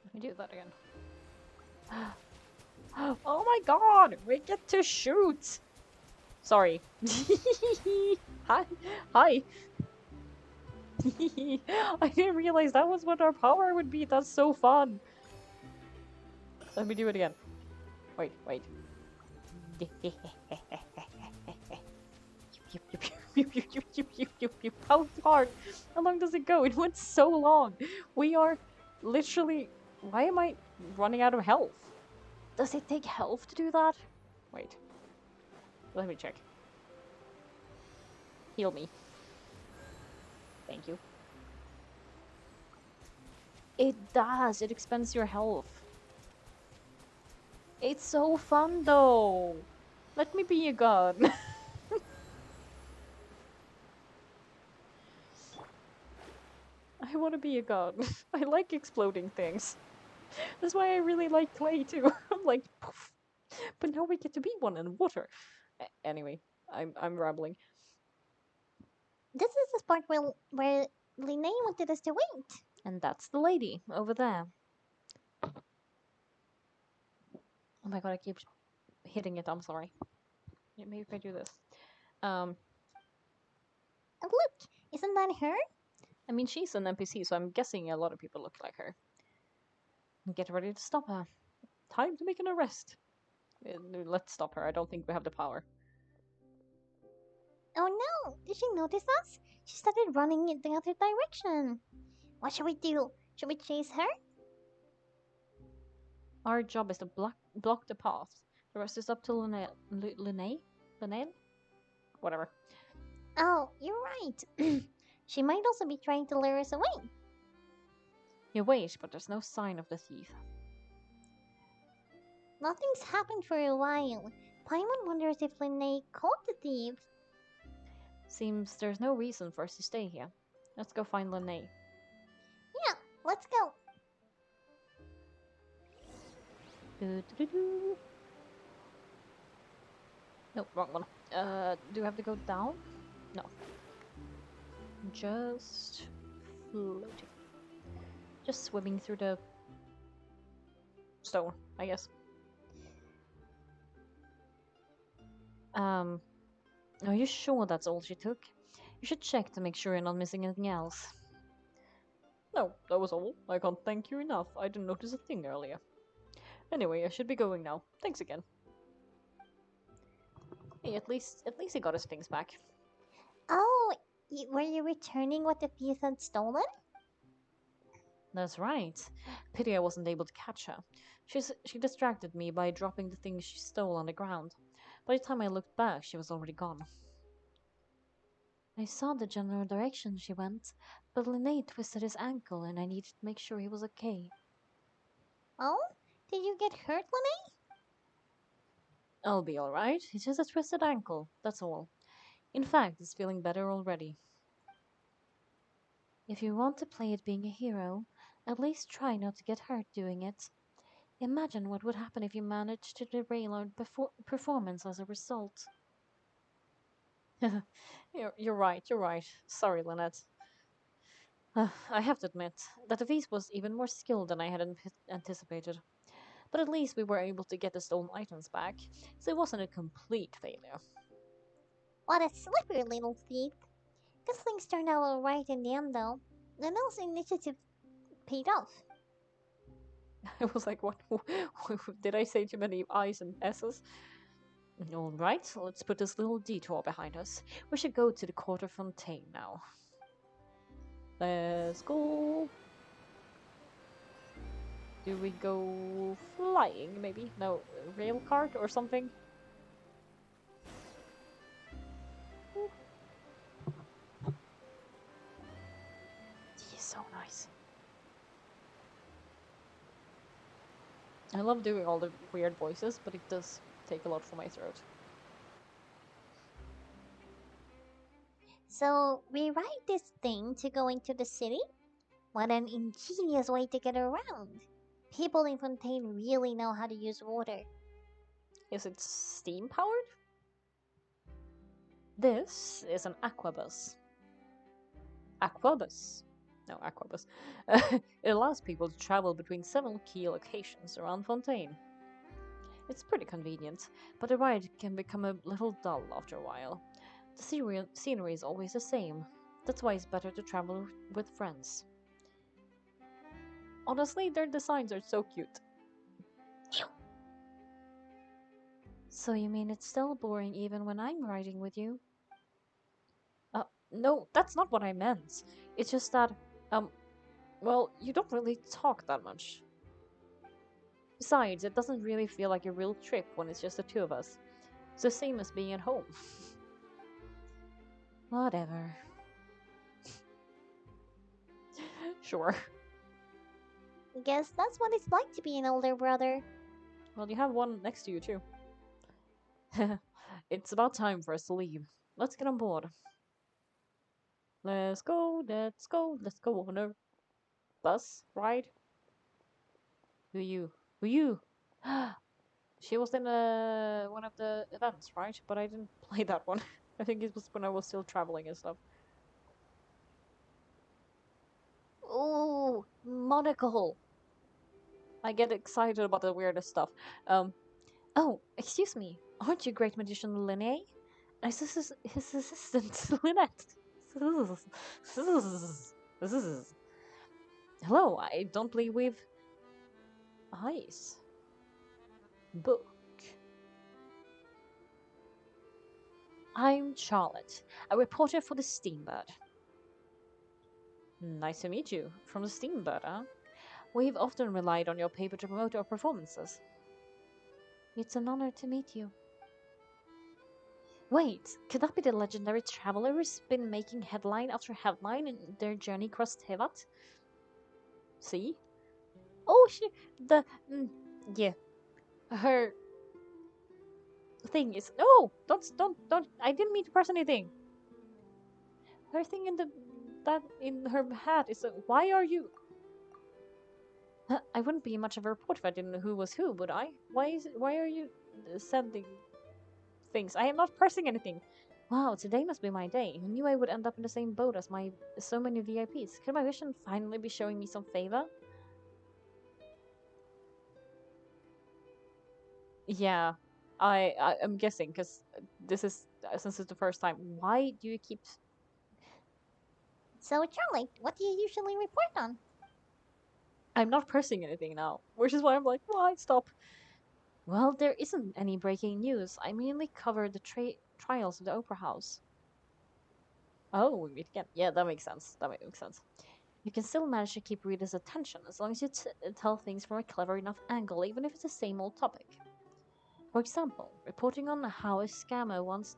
Let me do that again. Oh my god! We get to shoot! Sorry. Hi. Hi. I didn't realize that was what our power would be. That's so fun. Let me do it again. Wait. How far? How long does it go? It went so long. We are literally... Why am I running out of health? Does it take health to do that? Wait. Let me check. Heal me. Thank you. It does. It expands your health. It's so fun though. Let me be a god. I want to be a god. I like exploding things. That's why I really like clay too. I'm like, poof. But now we get to be one in water. Anyway, I'm rambling. This is the part where Linnea wanted us to wait. And that's the lady over there. Oh my god, I keep hitting it. I'm sorry. Yeah, maybe if I do this. Um, And look, isn't that her? I mean, she's an NPC, so I'm guessing a lot of people look like her. Get ready to stop her. Time to make an arrest. Let's stop her. I don't think we have the power. Oh no! Did she notice us? She started running in the other direction. What should we do? Should we chase her? Our job is to block the path. The rest is up to Linnea? Whatever. Oh, you're right. She might also be trying to lure us away. You wait, but there's no sign of the thief. Nothing's happened for a while. Paimon wonders if Linnea caught the thief. Seems there's no reason for us to stay here. Let's go find Linnea. Yeah, let's go. Do. No, wrong one. Do we have to go down? No. Just floating. Just swimming through the stone, I guess. Are you sure that's all she took? You should check to make sure you're not missing anything else. No, that was all. I can't thank you enough. I didn't notice a thing earlier. Anyway, I should be going now. Thanks again. Hey, at least he got his things back. Oh, were you returning what the thief had stolen? That's right. Pity I wasn't able to catch her. She distracted me by dropping the things she stole on the ground. By the time I looked back, she was already gone. I saw the general direction she went, but Linnea twisted his ankle and I needed to make sure he was okay. Oh, did you get hurt, Linnea? I'll be alright. It's just a twisted ankle, that's all. In fact, it's feeling better already. If you want to play at being a hero, at least try not to get hurt doing it. Imagine what would happen if you managed to derail our performance as a result. You're right. Sorry, Lynette. I have to admit that the feast was even more skilled than I had anticipated. But at least we were able to get the stolen items back, so it wasn't a complete failure. What a slippery little thief. Good things turned out alright in the end, though. Linnell's initiative paid off. I was like, what? Did I say too many I's and S's? Alright, let's put this little detour behind us. We should go to the court of Fontaine now. Let's go. Do we go flying, maybe? No, rail cart or something? He's so nice. I love doing all the weird voices, but it does take a lot for my throat. So, we ride this thing to go into the city? What an ingenious way to get around. People in Fontaine really know how to use water. Is it steam powered? This is an aquabus. Aquabus. No, aquabus. It allows people to travel between several key locations around Fontaine. It's pretty convenient, but the ride can become a little dull after a while. The scenery is always the same. That's why it's better to travel with friends. Honestly, their designs are so cute. So you mean it's still boring even when I'm riding with you? No, that's not what I meant. It's just that, well, you don't really talk that much. Besides, it doesn't really feel like a real trip when it's just the two of us. It's the same as being at home. Whatever. Sure. Guess that's what it's like to be an older brother. Well, you have one next to you, too. It's about time for us to leave. Let's get on board. Let's go, let's go, let's go on a bus ride. Who you? Who you? She was in one of the events, right? But I didn't play that one. I think it was when I was still traveling and stuff. Ooh, monocle. I get excited about the weirdest stuff. Um, oh, excuse me. Aren't you great magician Linnae? His assistant, Lynette. Hello, I don't believe we've... Eyes. Book. I'm Charlotte, a reporter for the Steambird. Nice to meet you. From the Steambird, huh? We've often relied on your paper to promote our performances. It's an honor to meet you. Wait, could that be the legendary traveler who's been making headline after headline in their journey across Tevat? See? Oh, the yeah, her thing is no. Don't. I didn't mean to press anything. Her thing in the that in her hat is why are you? I wouldn't be much of a reporter if I didn't know who was who, would I? Why are you sending things? I am not pressing anything. Wow, today must be my day. Who knew I would end up in the same boat as my so many VIPs? Could my vision finally be showing me some favor? Yeah, I'm guessing because this is since it's the first time. Why do you keep? So, Charlie, what do you usually report on? I'm not pressing anything now, which is why I'm like, why stop? Well, there isn't any breaking news. I mainly cover the trials of the Opera House. Oh, we meet again. Yeah, that makes sense. That makes sense. You can still manage to keep readers' attention as long as you tell things from a clever enough angle, even if it's the same old topic. For example, reporting on how a scammer once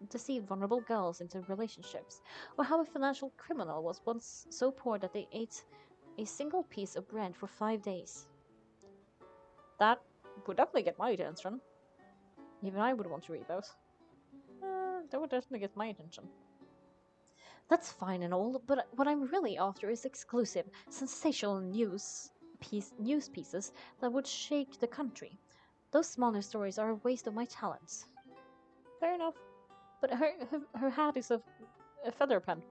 deceived vulnerable girls into relationships, or how a financial criminal was once so poor that they ate a single piece of bread for 5 days. That would definitely get my attention. Even I would want to read those. That would definitely get my attention. That's fine and all, but what I'm really after is exclusive, sensational news pieces that would shake the country. Those smaller stories are a waste of my talents. Fair enough. But her hat is a feather pen.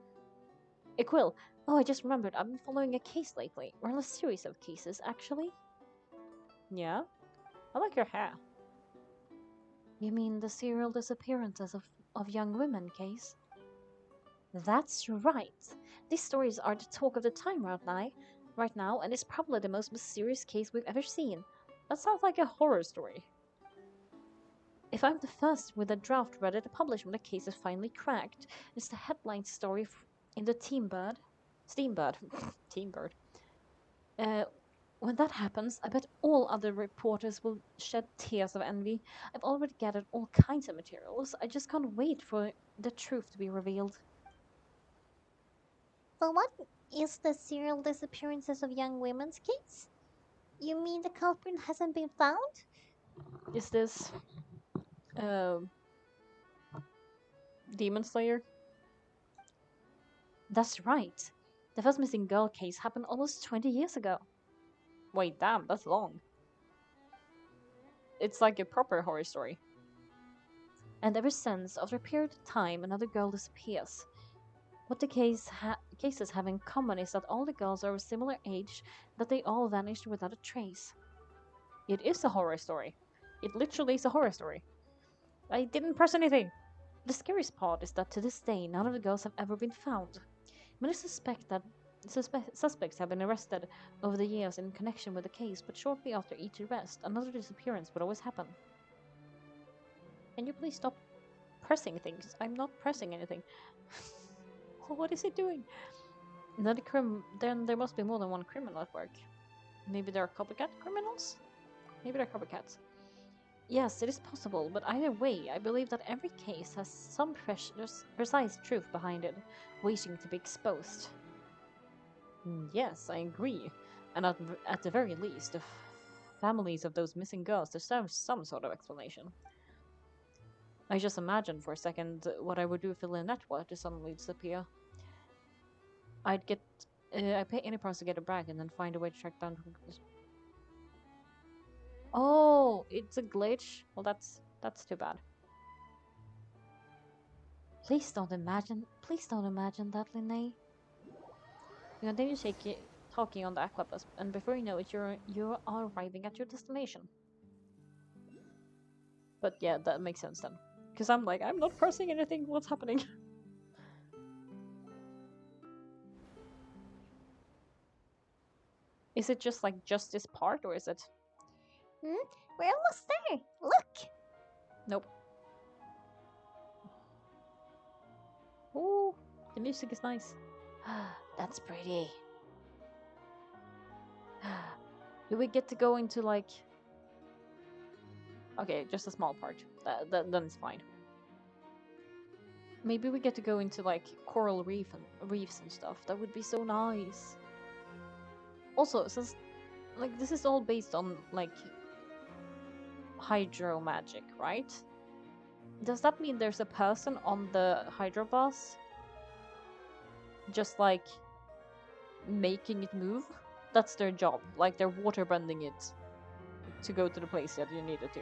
A quill. Oh, I just remembered. I've been following a case lately. Or a series of cases, actually. Yeah? I like your hair. You mean the serial disappearances of young women case? That's right. These stories are the talk of the time right now, and it's probably the most mysterious case we've ever seen. That sounds like a horror story. If I'm the first with a draft ready to publish when the case is finally cracked, it's the headline story in the Steambird, Teambird. Uh, when that happens, I bet all other reporters will shed tears of envy. I've already gathered all kinds of materials. I just can't wait for the truth to be revealed. So, what is the serial disappearances of young women's case? You mean the culprit hasn't been found? Is this uh, Demon Slayer? That's right. The first missing girl case happened almost 20 years ago. Wait, damn, that's long. It's like a proper horror story. And ever since, after a period of time, another girl disappears. What the cases have in common is that all the girls are of similar age, that they all vanished without a trace. It is a horror story. It literally is a horror story. I didn't press anything. The scariest part is that to this day, none of the girls have ever been found. Many suspects have been arrested over the years in connection with the case, but shortly after each arrest, another disappearance would always happen. Can you please stop pressing things? I'm not pressing anything. What is it doing? Then there must be more than one criminal at work. Maybe there are copycat criminals? Maybe they're copycats. Yes, it is possible, but either way, I believe that every case has some precise truth behind it, waiting to be exposed. Yes, I agree. And at the very least, the families of those missing girls deserve some sort of explanation. I just imagined for a second what I would do if Lynette were to suddenly disappear. I'd get. I'd pay any price to get her back and then find a way to track down. Oh, it's a glitch. Well, that's too bad. Please don't imagine. Please don't imagine that, Linnea. You continue talking on the aquabus, and before you know it, you are arriving at your destination. But yeah, that makes sense then. Because I'm like, I'm not pressing anything. What's happening? Is it just like just this part, or is it? Hmm? We're almost there. Look! Nope. Oh, the music is nice. That's pretty. Do we get to go into like? Okay, just a small part. Then it's fine. Maybe we get to go into like coral reefs and stuff. That would be so nice. Also, since like this is all based on like hydro magic, right? Does that mean there's a person on the hydro bus just like making it move? That's their job. Like they're water bending it to go to the place that you need it to.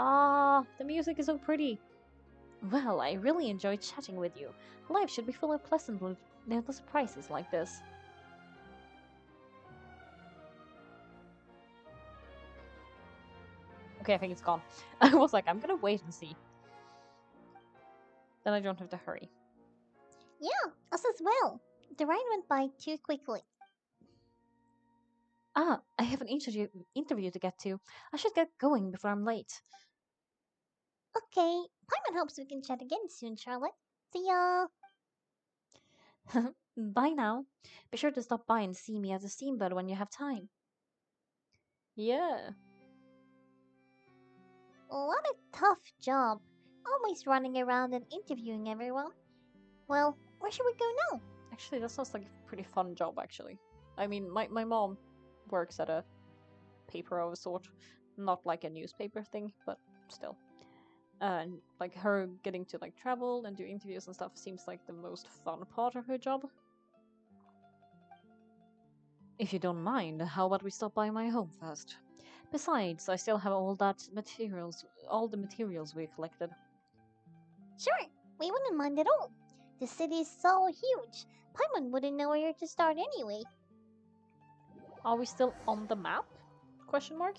Ah, the music is so pretty. Well, I really enjoyed chatting with you. Life should be full of pleasant little surprises like this. Okay, I think it's gone. I was like, I'm gonna wait and see. Then I don't have to hurry. Yeah, us as well. The ride went by too quickly. Ah, I have an interview to get to. I should get going before I'm late. Okay, Paimon hopes we can chat again soon, Charlotte. See ya! Bye now. Be sure to stop by and see me at the steamboat when you have time. Yeah. What a tough job. Always running around and interviewing everyone. Well, where should we go now? Actually, that sounds like a pretty fun job, actually. I mean, my mom works at a paper of a sort. Not like a newspaper thing, but still. And like her getting to like travel and do interviews and stuff seems like the most fun part of her job. If you don't mind, how about we stop by my home first? Besides, I still have all the materials we collected. Sure, we wouldn't mind at all. The city is so huge. Paimon wouldn't know where to start anyway. Are we still on the map? Question mark.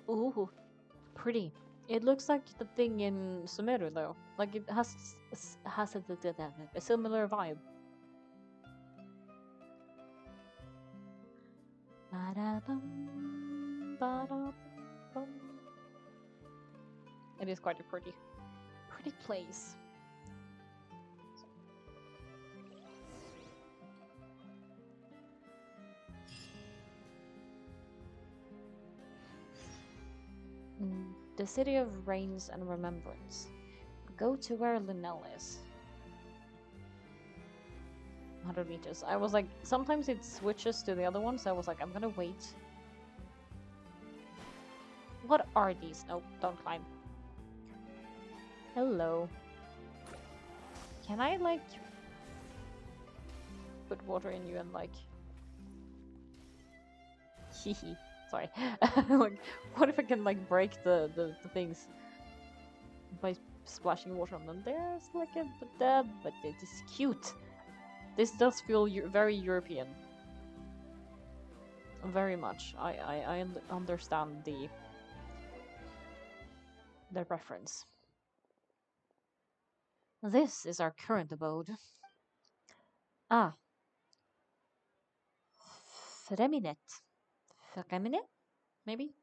Ooh, pretty. It looks like the thing in Sumeru though. Like it has a similar vibe. Ba-da-bum, ba-da-bum. It is quite a pretty place. The city of rains and remembrance. Go to where Linnell is. 100 meters. I was like, sometimes it switches to the other one, so I was like, I'm gonna wait. What are these? Nope, don't climb. Hello. Can I, like, put water in you and, like... Hehe. Sorry. Like, what if I can, like, break the things by splashing water on them? There's, like, but it is cute. This does feel very European. Very much. I understand the reference. This is our current abode. Ah, Freminet. Freminet? Maybe?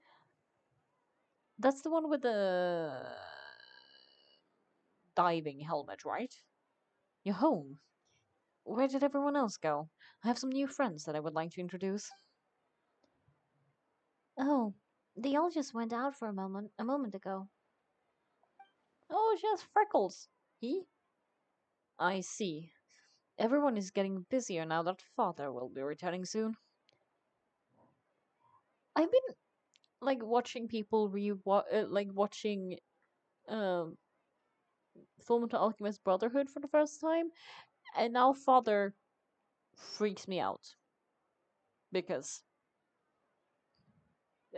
That's the one with the diving helmet, right? You're home. Where did everyone else go? I have some new friends that I would like to introduce. Oh, they all just went out for a moment ago. Oh, she has freckles. He? I see. Everyone is getting busier now that father will be returning soon. I've been like watching people like watching um Fullmetal Alchemist Brotherhood for the first time, and now father freaks me out because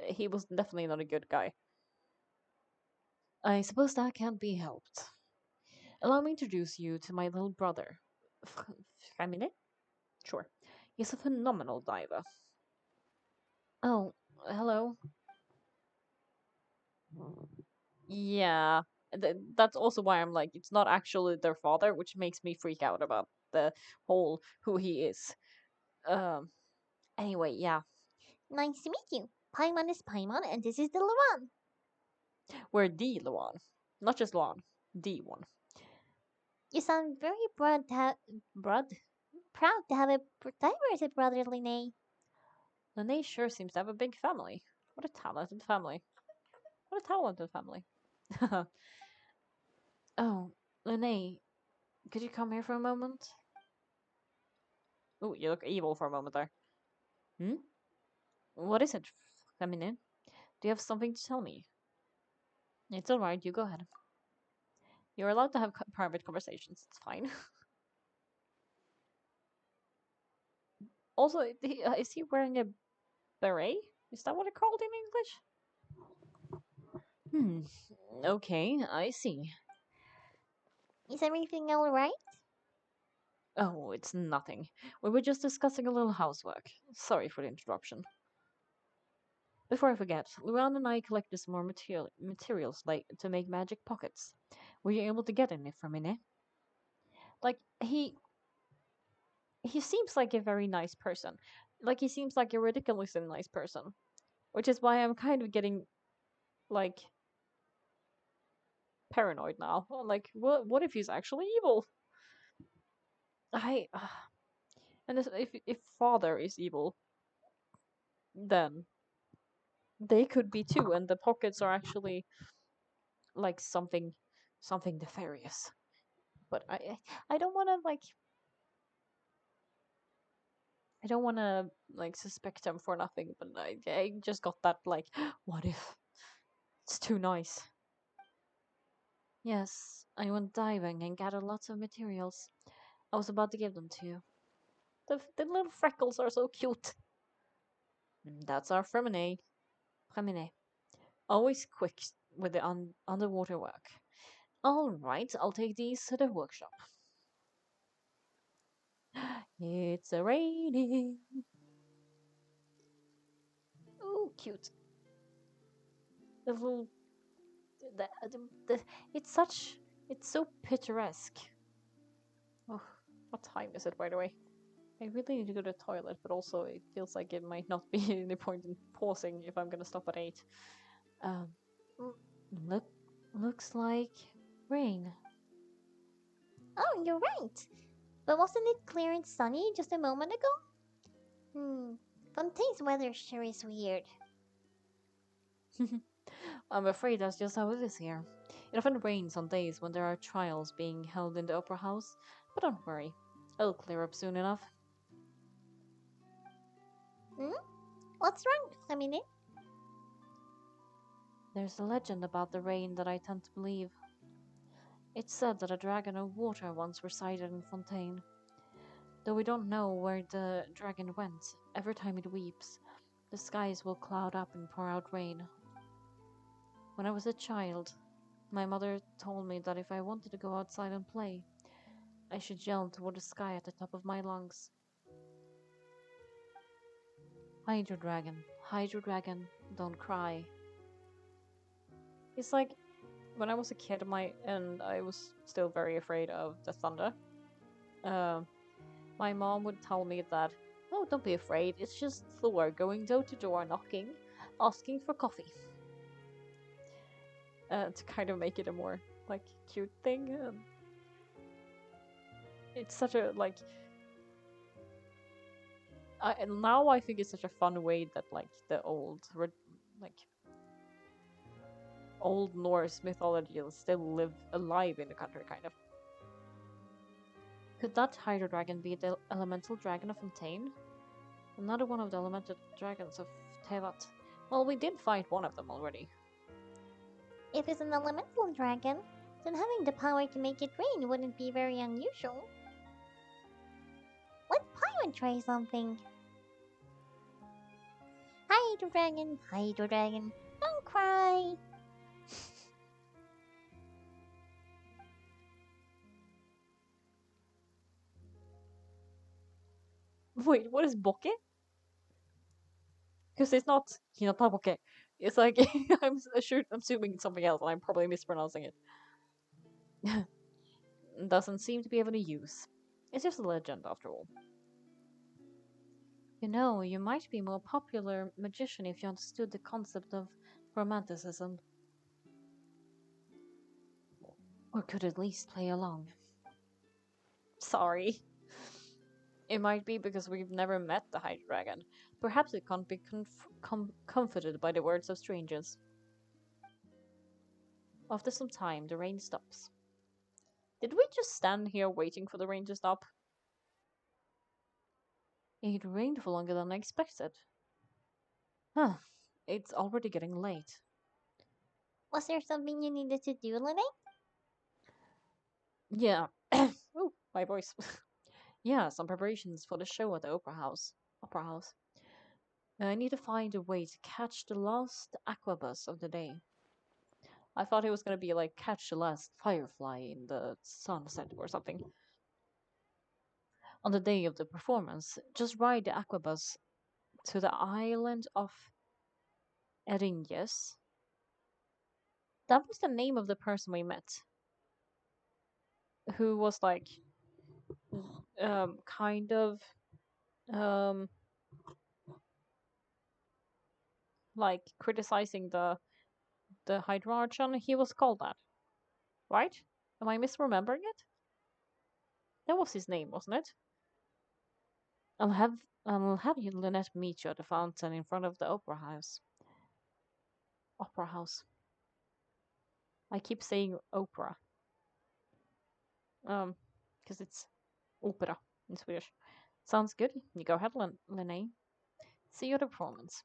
he was definitely not a good guy. I suppose that can't be helped. Allow me to introduce you to my little brother. Famine? Sure. He's a phenomenal diver. Oh, hello. Yeah, that's also why I'm like, it's not actually their father, which makes me freak out about the whole who he is. Um. Anyway, yeah, Nice to meet you. Paimon is Paimon, and this is the Luan. we're the Luan, not just Luan, the one. You sound very proud to have a diverse brotherly name. Lene sure seems to have a big family. What a talented family. What a talented family. Oh, Lene, could you come here for a moment? Oh, you look evil for a moment there. Hmm? What is it, feminine? Do you have something to tell me? It's alright, you go ahead. You're allowed to have private conversations, it's fine. Also, is he wearing a beret? Is that what it's called in English? Okay, I see. Is everything alright? Oh, it's nothing. We were just discussing a little housework. Sorry for the interruption. Before I forget, Luan and I collected some more materials like to make magic pockets. Were you able to get any from Ine? Like he seems like a very nice person. Like he seems like a ridiculously nice person, which is why I'm kind of getting like paranoid now. Like what if he's actually evil? I and if father is evil, then they could be too, and the pockets are actually like something nefarious. But I don't want to like I don't want to like suspect him for nothing. But I just got that like what if it's too nice? Yes, I went diving and gathered lots of materials. I was about to give them to you. The little freckles are so cute. That's our Fremine. Fremine. Always quick with the underwater work. All right, I'll take these to the workshop. It's a raining. Oh, cute. The little, the it's such, it's so picturesque. Oh, what time is it, by the way? I really need to go to the toilet, but also it feels like it might not be any point in pausing if I'm gonna stop at 8. Um, Mm. look, looks like rain. Oh, you're right. But wasn't it clear and sunny just a moment ago? Hmm. Fontaine's weather sure is weird. I'm afraid that's just how it is here. It often rains on days when there are trials being held in the opera house, but don't worry, it'll clear up soon enough. Hmm? What's wrong, Femine? There's a legend about the rain that I tend to believe. It's said that a dragon of water once resided in Fontaine. Though we don't know where the dragon went, every time it weeps, the skies will cloud up and pour out rain. When I was a child, my mother told me that if I wanted to go outside and play, I should yell toward the sky at the top of my lungs. Hydro dragon, don't cry. It's like when I was a kid, and I was still very afraid of the thunder. Uh, my mom would tell me that, oh, don't be afraid. It's just Thor going door to door knocking, asking for coffee. To kind of make it a more like cute thing. It's such a like. Now I think it's such a fun way that like the old Like old Norse mythology still live alive in the country, kind of. Could that hydro dragon be the elemental dragon of Fontaine? Another one of the elemental dragons of Tevat. Well, we did fight one of them already. If it's an elemental dragon, then having the power to make it rain wouldn't be very unusual. Let Pyron try something. Hydro dragon, don't cry. Wait, what is Boke? Because it's not Hinata. It's like I'm assuming it's something else, and I'm probably mispronouncing it. Doesn't seem to be of any use. It's just a legend, after all. You know, you might be a more popular magician if you understood the concept of romanticism, or could at least play along. Sorry. It might be because we've never met the Hydra Dragon. Perhaps it can't be comforted by the words of strangers. After some time, the rain stops. Did we just stand here waiting for the rain to stop? It rained for longer than I expected. Huh. It's already getting late. Was there something you needed to do, Lene? Yeah. Oh, my voice. Yeah, some preparations for the show at the Opera House. Opera House. I need to find a way to catch the last aquabus of the day. I thought it was gonna be like catch the last firefly in the sunset or something. On the day of the performance, just ride the aquabus to the island of Eringes. That was the name of the person we met, who was like, kind of, um, like criticizing the Hydrarchon. He was called that, right? Am I misremembering it? That was his name, wasn't it? I'll have I'll have you Lynette meet you at the fountain in front of the opera house. Opera house. I keep saying opera. Because it's opera in Swedish. Sounds good. You go ahead, Lene. See you at the performance.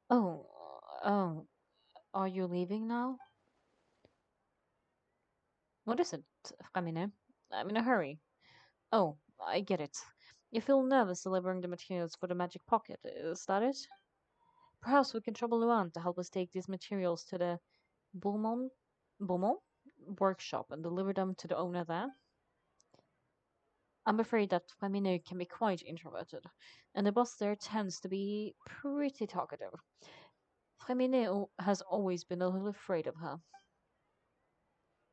Oh, oh, are you leaving now? What is it, Framine? I'm in a hurry. Oh, I get it. You feel nervous delivering the materials for the magic pocket, is that it? Perhaps we can trouble Luan to help us take these materials to the Beaumont, Beaumont workshop and deliver them to the owner there. I'm afraid that Flamino can be quite introverted, and the boss there tends to be pretty talkative. Flamino has always been a little afraid of her.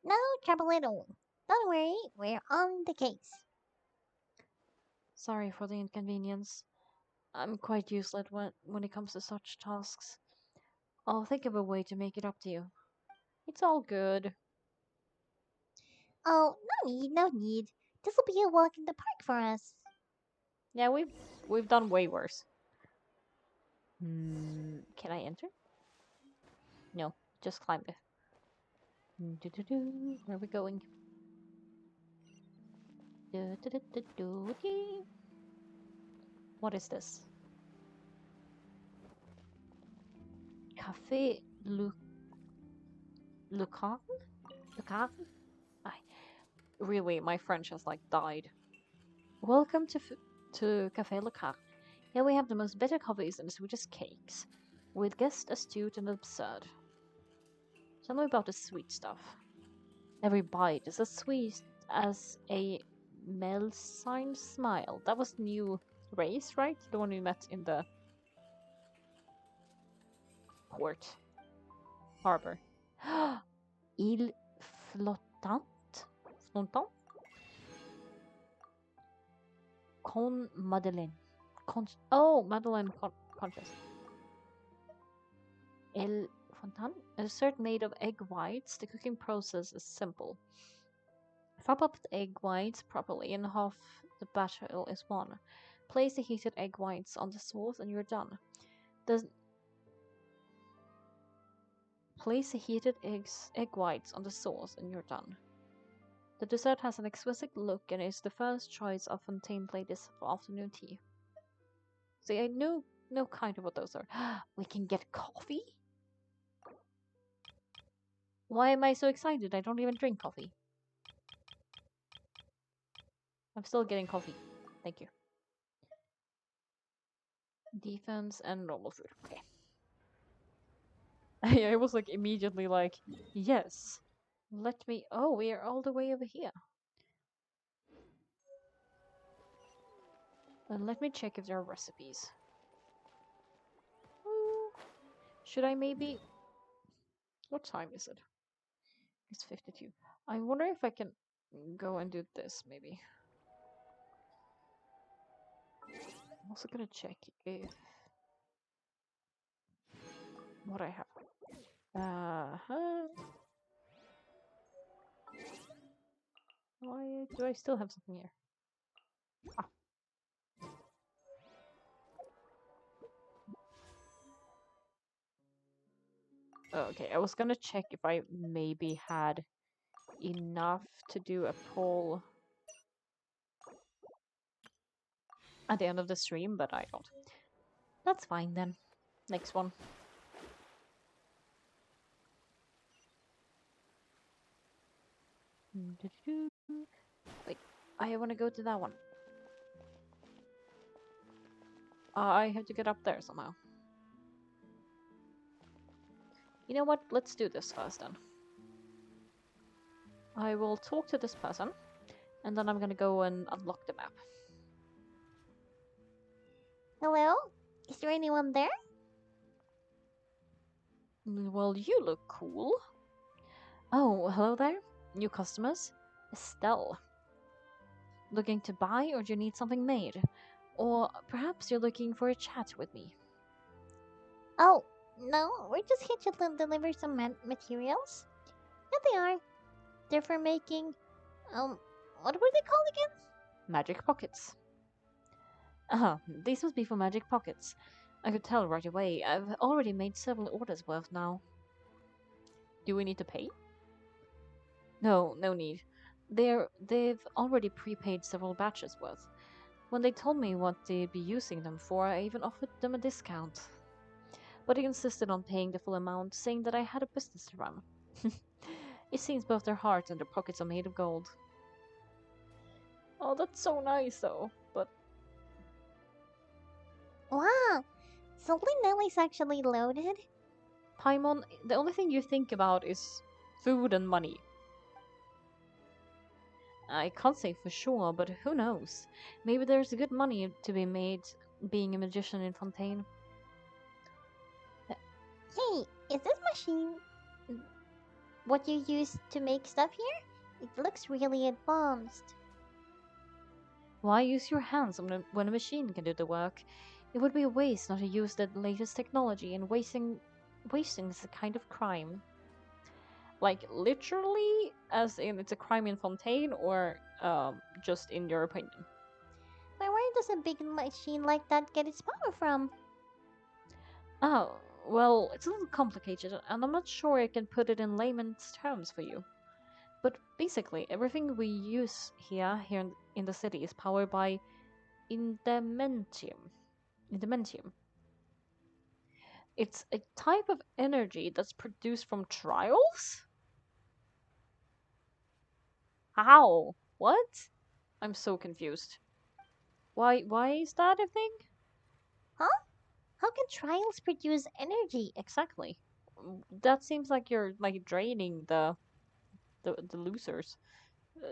No trouble at all. Don't worry, we're on the case. Sorry for the inconvenience. I'm quite useless when it comes to such tasks. I'll think of a way to make it up to you. It's all good. Oh, no need. This'll be a walk in the park for us. Yeah, we've done way worse. Can I enter? No, just climb it. Where are we going? What is this? Café Lucan? Lucan? I really, my French has like died. Welcome to Café Lucan. Here we have the most bitter coffees and the sweetest cakes, with guests astute and absurd. Tell me about the sweet stuff. Every bite is as sweet as a Melsign smile. That was new race, right? The one we met in the port harbor. Il flottant? Flottant? Con Madeleine. Oh, Madeleine Conchas. El Fontaine? A dessert made of egg whites. The cooking process is simple. Wrap up the egg whites properly and half the batter is won. Place the heated egg whites on the sauce and you're done. Does place heated egg whites on the sauce and you're done. The dessert has an exquisite look and is the first choice of Fontaine ladies for afternoon tea. See, I know kind of what those are. We can get coffee? Why am I so excited? I don't even drink coffee. I'm still getting coffee. Thank you. Defense and normal food. Okay. I was like immediately like, yes. Let me. Oh, we are all the way over here. Let me check if there are recipes. Should I maybe. What time is it? It's 52. I wonder if I can go and do this maybe. I'm also gonna check if. What I have. Why do I still have something here? Ah. Oh, okay, I was gonna check if I maybe had enough to do a poll at the end of the stream, but I don't. That's fine then. Next one. Wait, I want to go to that one. I have to get up there somehow. You know what? Let's do this first then. I will talk to this person, and then I'm gonna go and unlock the map. Hello? Is there anyone there? Well, you look cool. Oh, hello there. New customers? Estelle. Looking to buy or do you need something made? Or perhaps you're looking for a chat with me. Oh, no, we're just here to deliver some materials. Yeah, they are. They're for making, what were they called again? Magic pockets. These must be for magic pockets. I could tell right away. I've already made several orders worth now. Do we need to pay? No, no need. They've already prepaid several batches worth. When they told me what they'd be using them for, I even offered them a discount. But he insisted on paying the full amount, saying that I had a business to run. It seems both their hearts and their pockets are made of gold. Oh, that's so nice though, but Wow, Salty Nelly's actually loaded. Paimon, the only thing you think about is food and money. I can't say for sure, but who knows? Maybe there's good money to be made being a magician in Fontaine. Hey, is this machine what you use to make stuff here? It looks really advanced. Why use your hands when a machine can do the work? It would be a waste not to use the latest technology, and wasting is a kind of crime. Like literally, as in it's a crime in Fontaine, or just in your opinion? But where does a big machine like that get its power from? Oh, well, it's a little complicated, and I'm not sure I can put it in layman's terms for you. But basically, everything we use here in the city is powered by indementium. Indementium. It's a type of energy that's produced from trials? How? What? I'm so confused. Why is that a thing? Huh? How can trials produce energy? Exactly. That seems like you're like draining the losers.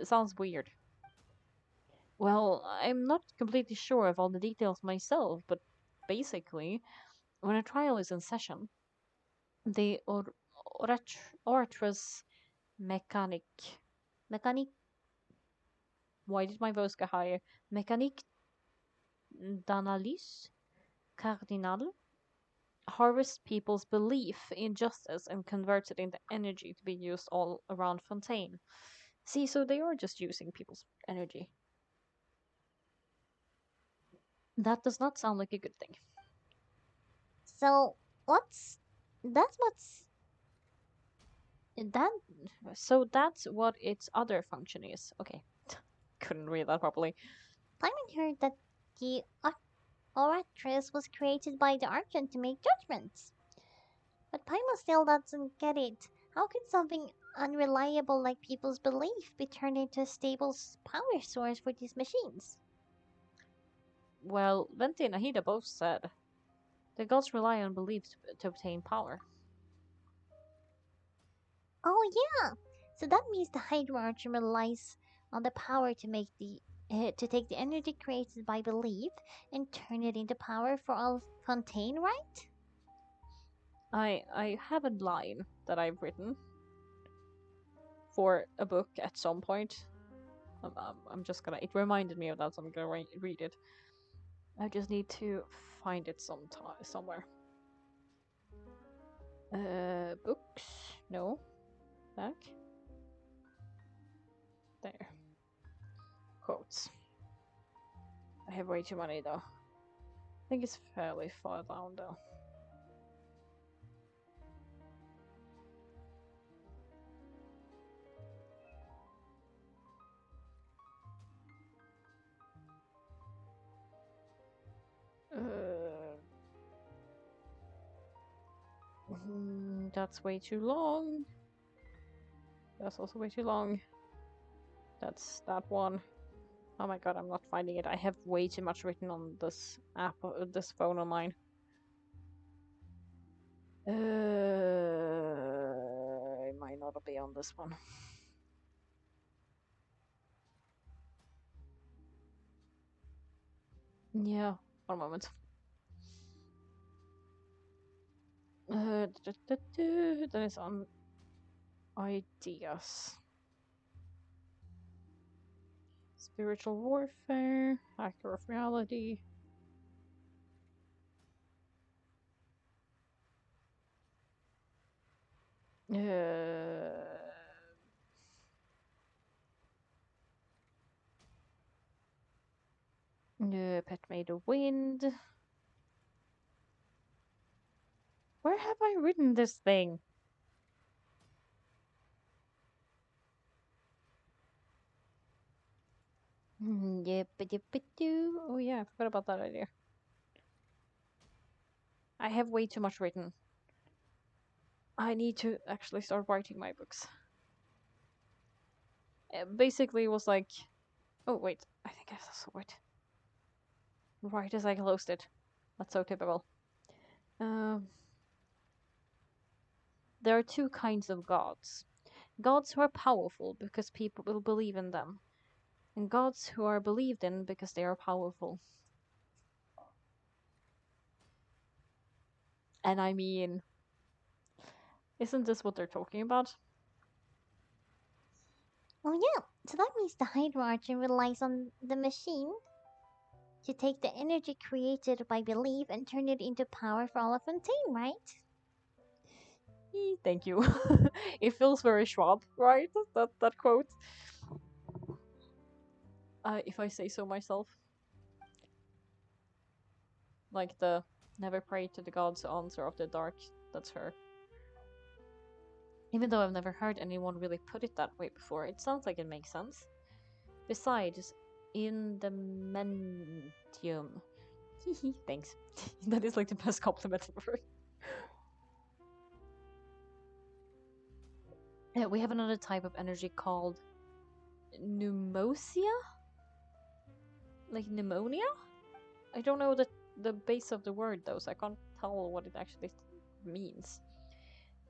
Sounds weird. Well, I'm not completely sure of all the details myself, but basically, when a trial is in session, the oratress mechanic mechanic why did my voice go higher? Mechanic d'analyse cardinal harvests people's belief in justice and converts it into energy to be used all around Fontaine. See, so they are just using people's energy. That does not sound like a good thing. So what's that's what's That so that's what its other function is. Okay, couldn't read that properly. Simon heard that the Oratress was created by the Archon to make judgments. But Paimon still doesn't get it. How could something unreliable like people's belief be turned into a stable power source for these machines? Well, Venti and Ahida both said the gods rely on beliefs to obtain power. Oh yeah, so that means the Hydro Archon relies on the power to make the to take the energy created by belief and turn it into power for all Fontaine, right? I have a line that I've written for a book at some point. I'm just gonna. It reminded me of that, so I'm gonna read it. I just need to find it somewhere. Books? No. Back. There. Quotes. I have way too many though. I think it's fairly far down though. That's way too long. That's also way too long. That's that one. Oh my god, I'm not finding it. I have way too much written on this app, this phone of mine. It might not be on this one. Yeah, one moment. Then it's on ideas. Spiritual warfare, actor of reality. Pet made of wind. Where have I written this thing? Yep, yep, oh yeah, I forgot about that idea. I have way too much written. I need to actually start writing my books. Basically, it was like, oh wait, I think I saw it right as I closed it. That's so typical. Um, there are two kinds of gods: gods who are powerful because people will believe in them, and gods who are believed in because they are powerful. And I mean, isn't this what they're talking about? Oh yeah, so that means the Hydro Archon relies on the machine to take the energy created by belief and turn it into power for all of Fontaine, right? Thank you. It feels very Schwab, right? That quote. If I say so myself. Like the never pray to the gods answer of the dark. That's her. Even though I've never heard anyone really put it that way before, it sounds like it makes sense. Besides, in the Mentium. Thanks. That is like the best compliment ever. We have another type of energy called pneumosia? Like pneumonia? I don't know the base of the word though, so I can't tell what it actually means.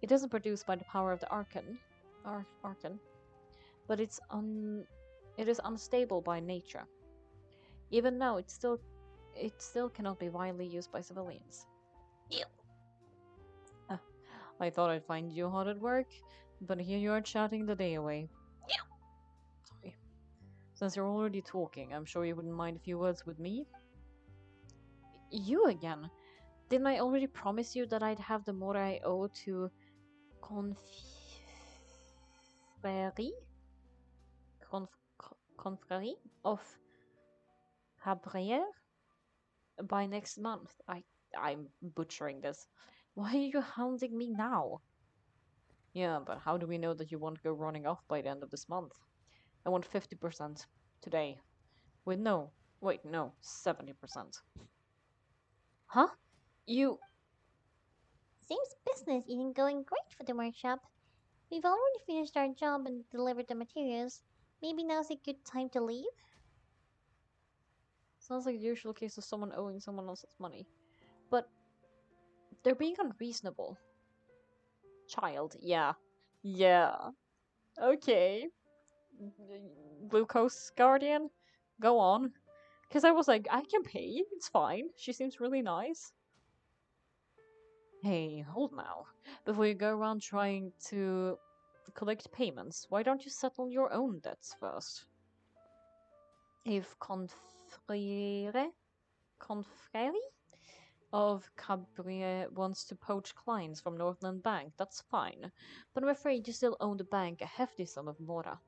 It isn't produced by the power of the Archon, but it is unstable by nature. Even now, it still cannot be widely used by civilians. Ew. Ah, I thought I'd find you hard at work, but here you are chatting the day away. Sorry. Since you're already talking, I'm sure you wouldn't mind a few words with me. You again? Didn't I already promise you that I'd have the more I owe to confrérie? Confrérie of Habrier by next month? I'm butchering this. Why are you hounding me now? Yeah, but how do we know that you won't go running off by the end of this month? I want 50% today. Wait, no. Wait, no. 70%. Huh? You. Seems business isn't going great for the workshop. We've already finished our job and delivered the materials. Maybe now's a good time to leave? Sounds like the usual case of someone owing someone else's money. But they're being unreasonable. Child, yeah. Yeah. Okay. Blue Coast Guardian, go on. Because I was like, I can pay. It's fine. She seems really nice. Hey, hold now. Before you go around trying to collect payments, why don't you settle your own debts first? If Confrere of Cabrier wants to poach clients from Northland Bank, that's fine. But I'm afraid you still owe the bank a hefty sum of mora.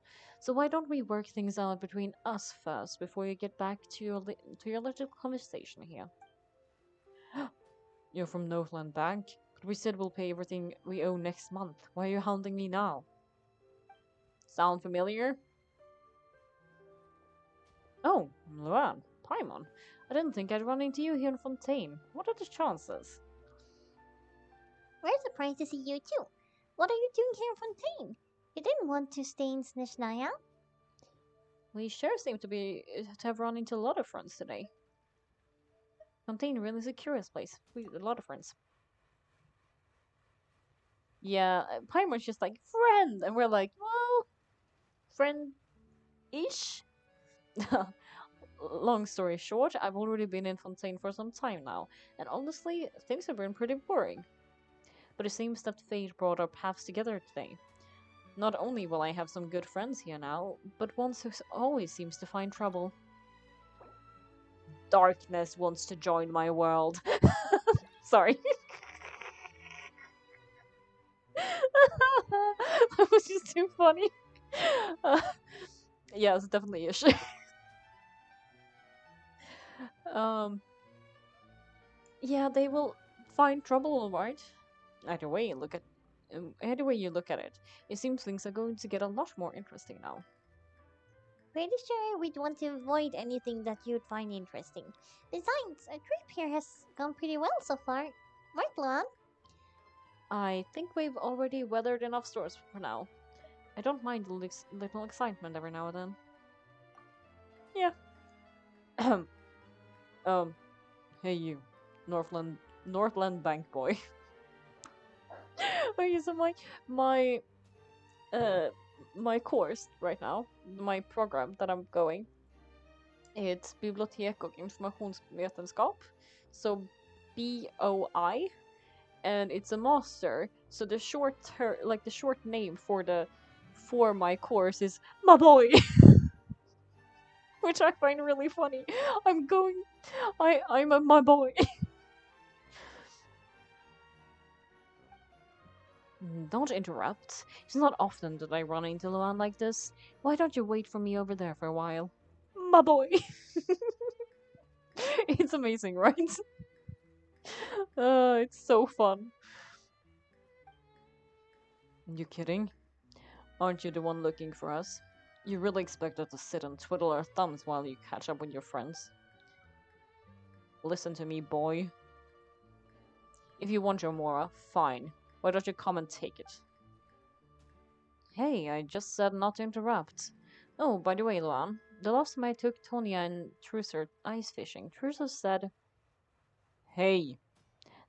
So why don't we work things out between us first before you get back to your little conversation here? You're from Northland Bank, but we said we'll pay everything we owe next month. Why are you hounding me now? Sound familiar? Oh, Luan, Paimon. I didn't think I'd run into you here in Fontaine. What are the chances? We're surprised to see you too. What are you doing here in Fontaine? You didn't want to stay in Snezhnaya? We sure seem to have run into a lot of friends today. Fontaine really is a curious place. We a lot of friends. Yeah, Paimon's just like friend, and we're like, well, friend-ish. Long story short, I've already been in Fontaine for some time now, and honestly, things have been pretty boring. But it seems that fate brought our paths together today. Not only will I have some good friends here now, but one who always seems to find trouble. Darkness wants to join my world. Sorry. That was just too funny. Uh, yeah, it's definitely ish. um, yeah, they will find trouble, alright. Either way, either way you look at it, it seems things are going to get a lot more interesting now. Pretty sure we'd want to avoid anything that you'd find interesting. Besides, our trip here has gone pretty well so far. Right, Luan? I think we've already weathered enough storms for now. I don't mind a little excitement every now and then. Yeah. um, hey you, Northland Bank boy. Okay, so my uh my course right now, my program that I'm going, it's Bibliotek och informationsvetenskap. So BOI, and it's a master. So the the short name for my course is my boy, which I find really funny. I'm going, I'm a my boy. Don't interrupt. It's not often that I run into Luan like this. Why don't you wait for me over there for a while? My boy. It's amazing, right? It's so fun. You kidding? Aren't you the one looking for us? You really expect us to sit and twiddle our thumbs while you catch up with your friends? Listen to me, boy. If you want your Mora, fine. Why don't you come and take it? Hey, I just said not to interrupt. Oh, by the way, Luan, the last time I took Tonya and Trucer ice fishing, Trucer said, Hey,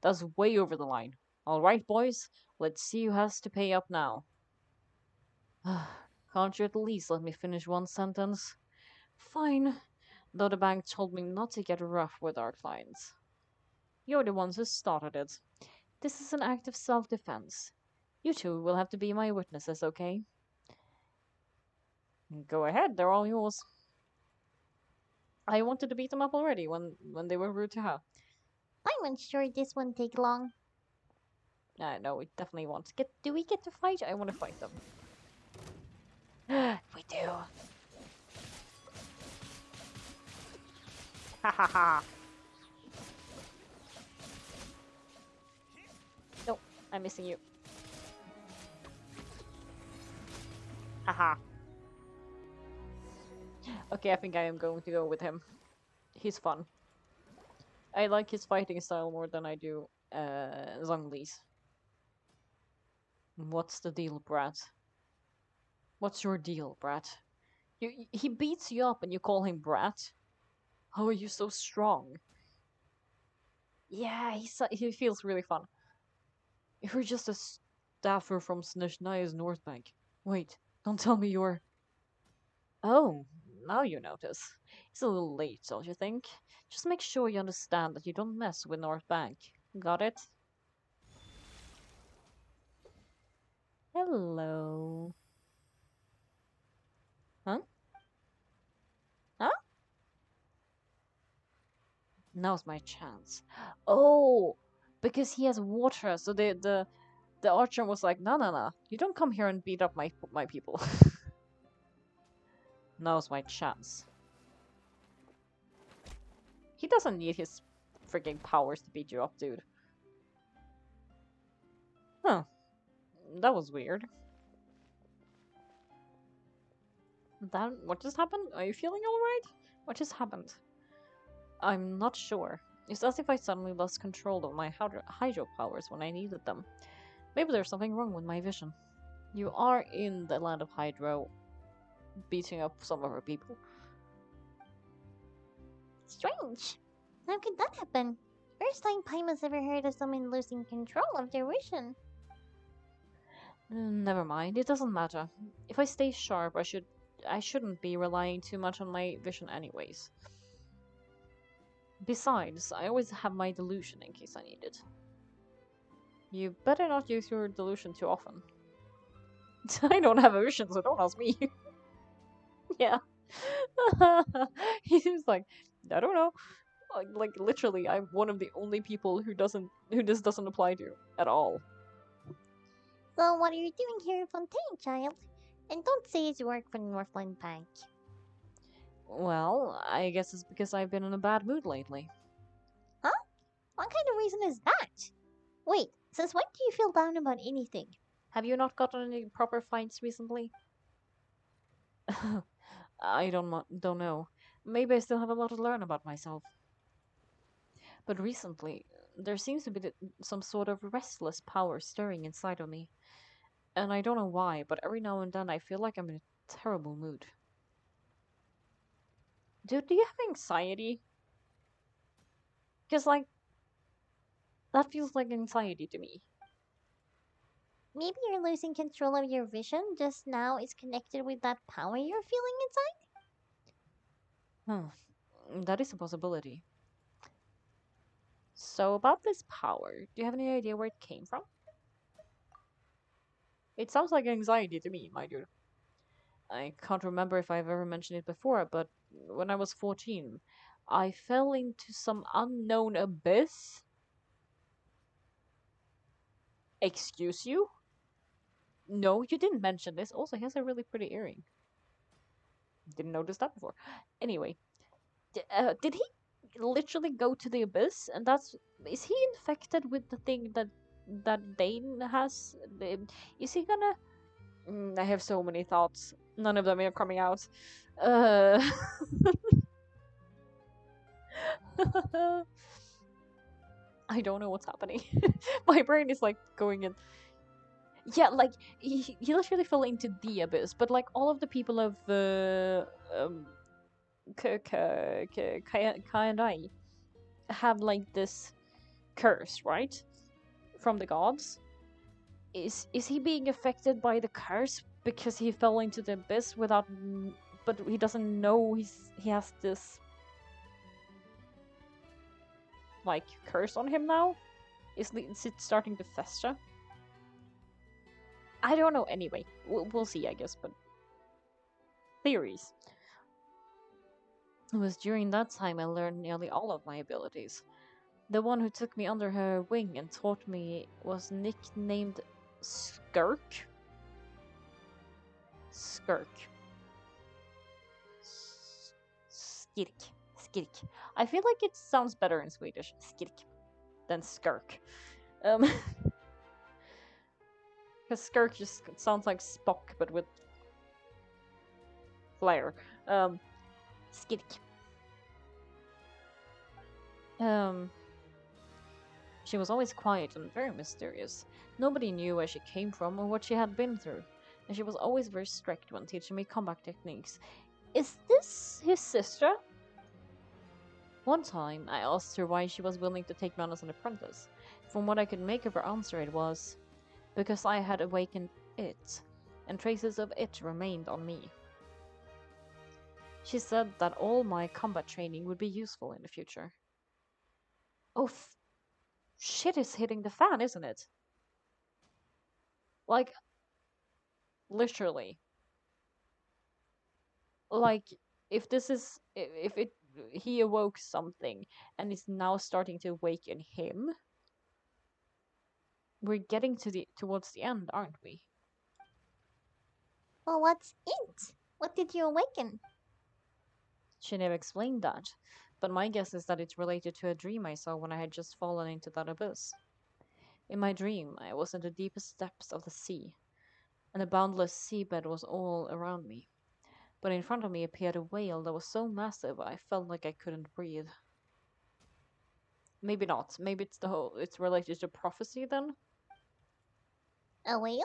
that's way over the line. Alright, boys, let's see who has to pay up now. Can't you at least let me finish one sentence? Fine, though the bank told me not to get rough with our clients. You're the ones who started it. This is an act of self-defense. You two will have to be my witnesses, okay? Go ahead, they're all yours. I wanted to beat them up already when they were rude to her. I'm unsure this won't take long. No, we definitely want. Do we get to fight? I want to fight them. We do. Ha ha ha. I'm missing you. Haha. Okay, I think I am going to go with him. He's fun. I like his fighting style more than I do Zhongli's. What's the deal, Brat? What's your deal, Brat? He beats you up and you call him Brat? How are you so strong? Yeah, he feels really fun. You're just a staffer from Snezhnaya's North Bank. Wait, don't tell me you're... Oh, now you notice. It's a little late, don't you think? Just make sure you understand that you don't mess with North Bank. Got it? Hello. Huh? Huh? Now's my chance. Oh, because he has water, so the archer was like, no, no, no, you don't come here and beat up my people. Now's my chance. He doesn't need his freaking powers to beat you up, dude. Huh. That was weird. What just happened? Are you feeling alright? What just happened? I'm not sure. It's as if I suddenly lost control of my hydro powers when I needed them. Maybe there's something wrong with my vision. You are in the land of Hydro, beating up some of our people. Strange. How could that happen? First time Paimon's ever heard of someone losing control of their vision. Never mind, it doesn't matter. If I stay sharp, I shouldn't be relying too much on my vision anyways. Besides, I always have my delusion in case I need it. You better not use your delusion too often. I don't have a vision, so don't ask me. Yeah. He's like, I don't know. Like literally, I'm one of the only people who this doesn't apply to at all. So what are you doing here, Fontaine, child? And don't say it's work for Northland Bank. Well, I guess it's because I've been in a bad mood lately. Huh? What kind of reason is that? Wait, since when do you feel down about anything? Have you not gotten any proper fights recently? I don't know. Maybe I still have a lot to learn about myself. But recently, there seems to be some sort of restless power stirring inside of me. And I don't know why, but every now and then I feel like I'm in a terrible mood. Dude, do you have anxiety? Because, like, that feels like anxiety to me. Maybe you're losing control of your vision just now is connected with that power you're feeling inside? Huh. That is a possibility. So, about this power, do you have any idea where it came from? It sounds like anxiety to me, my dude. I can't remember if I've ever mentioned it before, but when I was 14, I fell into some unknown abyss. Excuse you? No, you didn't mention this. Also, he has a really pretty earring. Didn't notice that before. Anyway, did he literally go to the abyss? And is he infected with the thing that Dane has? Is he gonna? I have so many thoughts. None of them are coming out. Uh, I don't know what's happening. My brain is like going in. Yeah, like he literally fell into the abyss, but like all of the people of Kai and I have like this curse, right, from the gods. Is he being affected by the curse because he fell into the abyss without, but he doesn't know he has this like curse on him now? Is it starting to fester? I don't know. Anyway, we'll see, I guess. But theories. It was during that time I learned nearly all of my abilities. The one who took me under her wing and taught me was nicknamed Skirk. Skirk. Skirk. Skirk. I feel like it sounds better in Swedish, Skirk, than Skirk. Um, His skirt just sounds like Spock, but with flair. Um, Skitk. um, she was always quiet and very mysterious. Nobody knew where she came from or what she had been through, and she was always very strict when teaching me combat techniques. Is this his sister? One time, I asked her why she was willing to take me on as an apprentice. From what I could make of her answer, it was because I had awakened it, and traces of it remained on me. She said that all my combat training would be useful in the future. Oh, shit is hitting the fan, isn't it? Like, literally. Like, if this is, if it, he awoke something and is now starting to awaken him, we're getting towards the end, aren't we? Well, what's it? What did you awaken? She never explained that, but my guess is that it's related to a dream I saw when I had just fallen into that abyss. In my dream, I was in the deepest depths of the sea, and the boundless seabed was all around me. But in front of me appeared a whale that was so massive I felt like I couldn't breathe. Maybe not. Maybe it's related to prophecy then? A whale?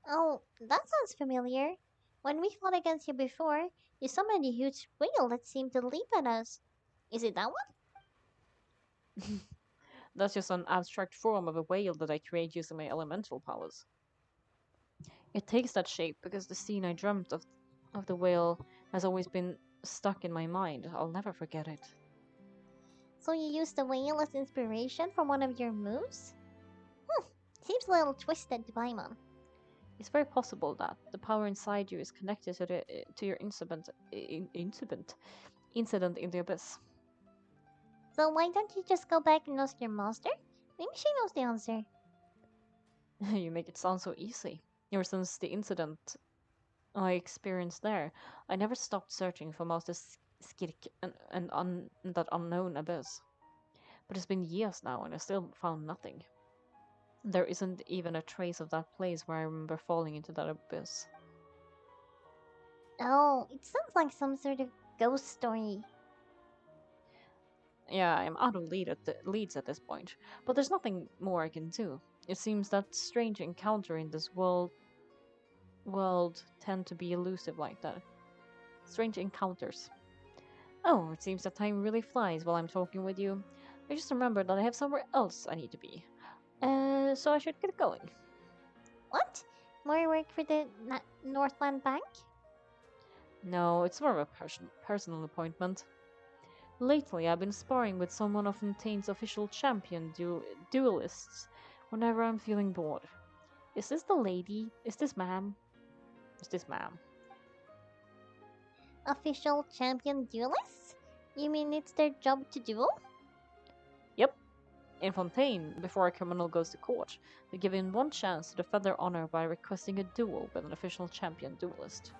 Oh, that sounds familiar. When we fought against you before, you summoned a huge whale that seemed to leap at us. Is it that one? That's just an abstract form of a whale that I create using my elemental powers. It takes that shape because the scene I dreamt of the whale has always been stuck in my mind. I'll never forget it. So you used the whale as inspiration for one of your moves? Hmm, seems a little twisted to Paimon. It's very possible that the power inside you is connected to your incident in the abyss. So why don't you just go back and ask your master? Maybe she knows the answer. You make it sound so easy. Ever since the incident I experienced there, I never stopped searching for Master Skirk and that unknown abyss. But it's been years now, and I still found nothing. There isn't even a trace of that place where I remember falling into that abyss. Oh, it sounds like some sort of ghost story. Yeah, I'm out of leads at this point, but there's nothing more I can do. It seems that strange encounter in this world tend to be elusive like that. Strange encounters. Oh, it seems that time really flies while I'm talking with you. I just remembered that I have somewhere else I need to be. So I should get going. What? More work for the Northland Bank? No, it's more of a personal appointment. Lately, I've been sparring with someone of Fontaine's official champion duelists whenever I'm feeling bored. Is this the lady? Is this ma'am? Is this ma'am? Official champion duelists? You mean it's their job to duel? Yep. In Fontaine, before a criminal goes to court, they're given one chance to defend their honor by requesting a duel with an official champion duelist.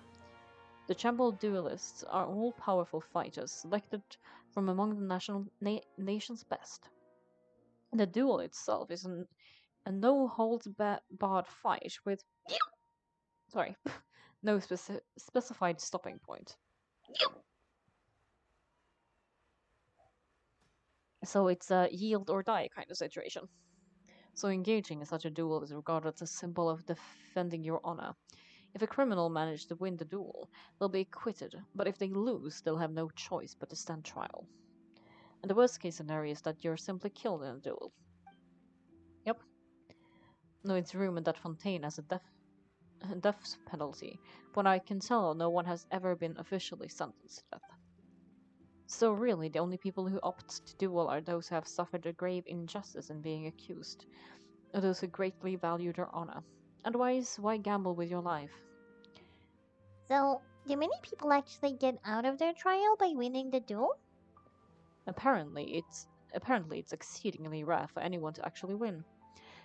The champion duelists are all powerful fighters selected from among the nation's best. The duel itself is a no holds barred fight with sorry, no specified stopping point. So it's a yield or die kind of situation. So engaging in such a duel is regarded as a symbol of defending your honor. If a criminal manages to win the duel, they'll be acquitted, but if they lose, they'll have no choice but to stand trial. And the worst case scenario is that you're simply killed in a duel. Yep. No, it's rumored that Fontaine has a death penalty, but I can tell no one has ever been officially sentenced to death. So really, the only people who opt to duel are those who have suffered a grave injustice in being accused, or those who greatly value their honor. Otherwise, why gamble with your life? So, do many people actually get out of their trial by winning the duel? Apparently it's exceedingly rare for anyone to actually win.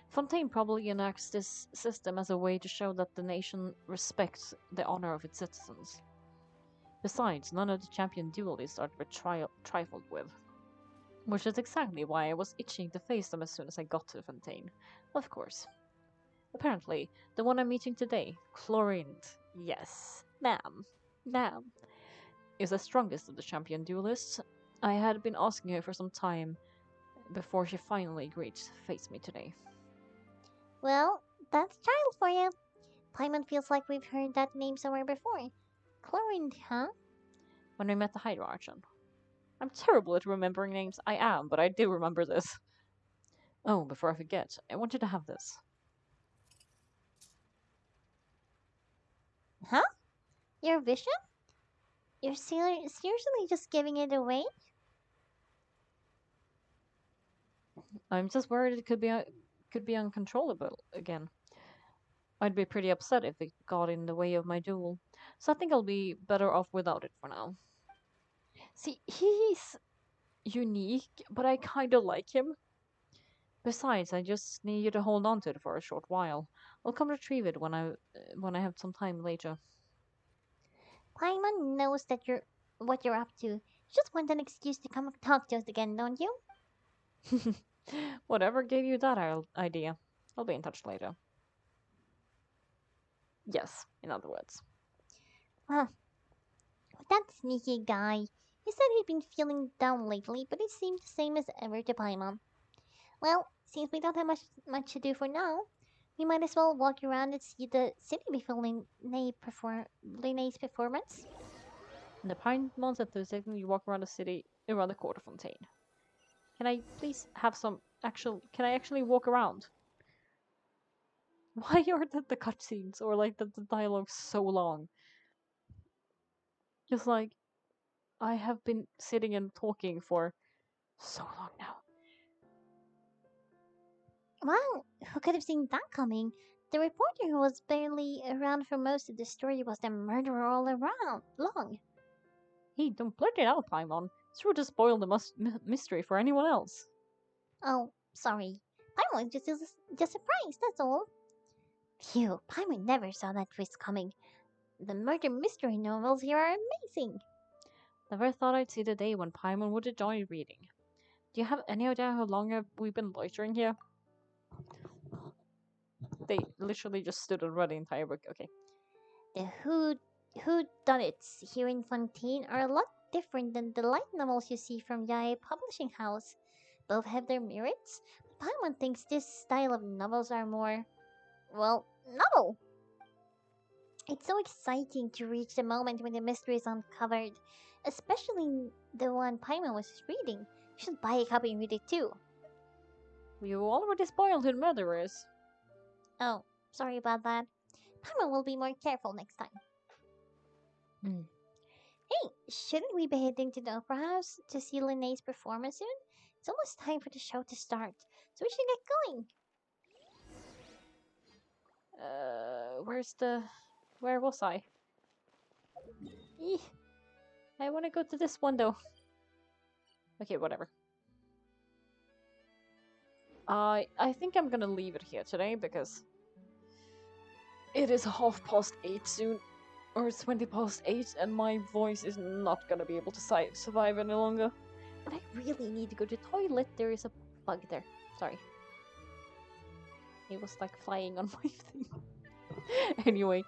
Fontaine probably enacts this system as a way to show that the nation respects the honor of its citizens. Besides, none of the champion duelists are to be trifled with. Which is exactly why I was itching to face them as soon as I got to Fontaine. Of course. Apparently, the one I'm meeting today, Chlorinde, yes, ma'am, is the strongest of the champion duelists. I had been asking her for some time before she finally agreed to face me today. Well, that's child for you. Paimon feels like we've heard that name somewhere before. Chlorine, huh? When we met the Hydro-Archon. I'm terrible at remembering names. I am, but I do remember this. Oh, before I forget, I want you to have this. Huh? Your vision? You're seriously just giving it away? I'm just worried it could be uncontrollable again. I'd be pretty upset if it got in the way of my duel. So I think I'll be better off without it for now. See, he's unique, but I kind of like him. Besides, I just need you to hold on to it for a short while. I'll come retrieve it when I have some time later. Paimon knows that you're what you're up to. You just want an excuse to come talk to us again, don't you? Whatever gave you that idea? I'll be in touch later. Yes, in other words. Huh. That sneaky guy. He said he'd been feeling down lately, but it seemed the same as ever to Paimon. Well, since we don't have much to do for now, we might as well walk around and see the city before Linnea's performance. In the pine months at Thursday, you walk around the city, around the court of Fontaine. Can I please have some actual? Can I actually walk around? Why are the cutscenes or like the dialogue so long? Just like I have been sitting and talking for so long now. Wow, who could have seen that coming? The reporter who was barely around for most of the story was the murderer all around long. Hey, don't blurt it out, Paimon. It's sure to spoil the mystery for anyone else. Oh, sorry. Paimon just surprised, that's all. Phew, Paimon never saw that twist coming. The murder mystery novels here are amazing. Never thought I'd see the day when Paimon would enjoy reading. Do you have any idea how long we've been loitering here? They literally just stood and read the entire book. Okay. The who done it's here in Fontaine are a lot different than the light novels you see from Yae Publishing House. Both have their merits, but Paimon thinks this style of novels are more, well, novel. It's so exciting to reach the moment when the mystery is uncovered, especially the one Paimon was reading. You should buy a copy and read it too. You already spoiled who the murderer is. Oh, sorry about that. Paimon will be more careful next time. Mm. Hey, shouldn't we be heading to the opera house to see Linnea's performance soon? It's almost time for the show to start, so we should get going. Where was I? Eeh, I want to go to this one though. Okay, whatever. I think I'm gonna leave it here today because it is 8:30 soon, or it's 8:20, and my voice is not gonna be able to survive any longer. And I really need to go to the toilet. There is a bug there. Sorry. It was like flying on my thing. Anyway,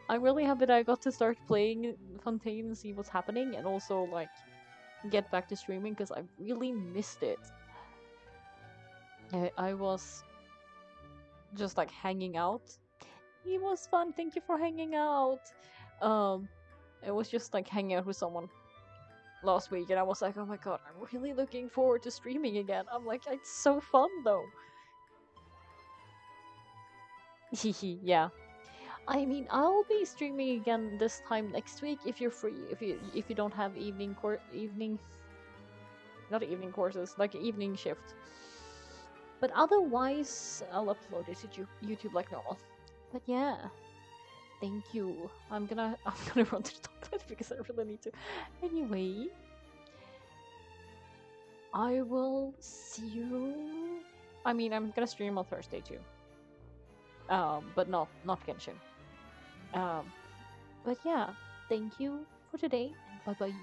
I'm really happy that I got to start playing Fontaine and see what's happening, and also like get back to streaming because I really missed it. I was just like hanging out. It was fun. Thank you for hanging out. Um, I was just like hanging out with someone last week, and I was like, oh my god, I'm really looking forward to streaming again. I'm like, it's so fun though. Yeah. I mean, I'll be streaming again this time next week if you're free. If you don't have not evening courses, like evening shift. But otherwise, I'll upload it to YouTube like normal. But yeah, thank you. I'm gonna run to the toilet because I really need to. Anyway, I will see you. I mean, I'm gonna stream on Thursday too. But not Genshin. Um, but yeah, thank you for today. Bye bye.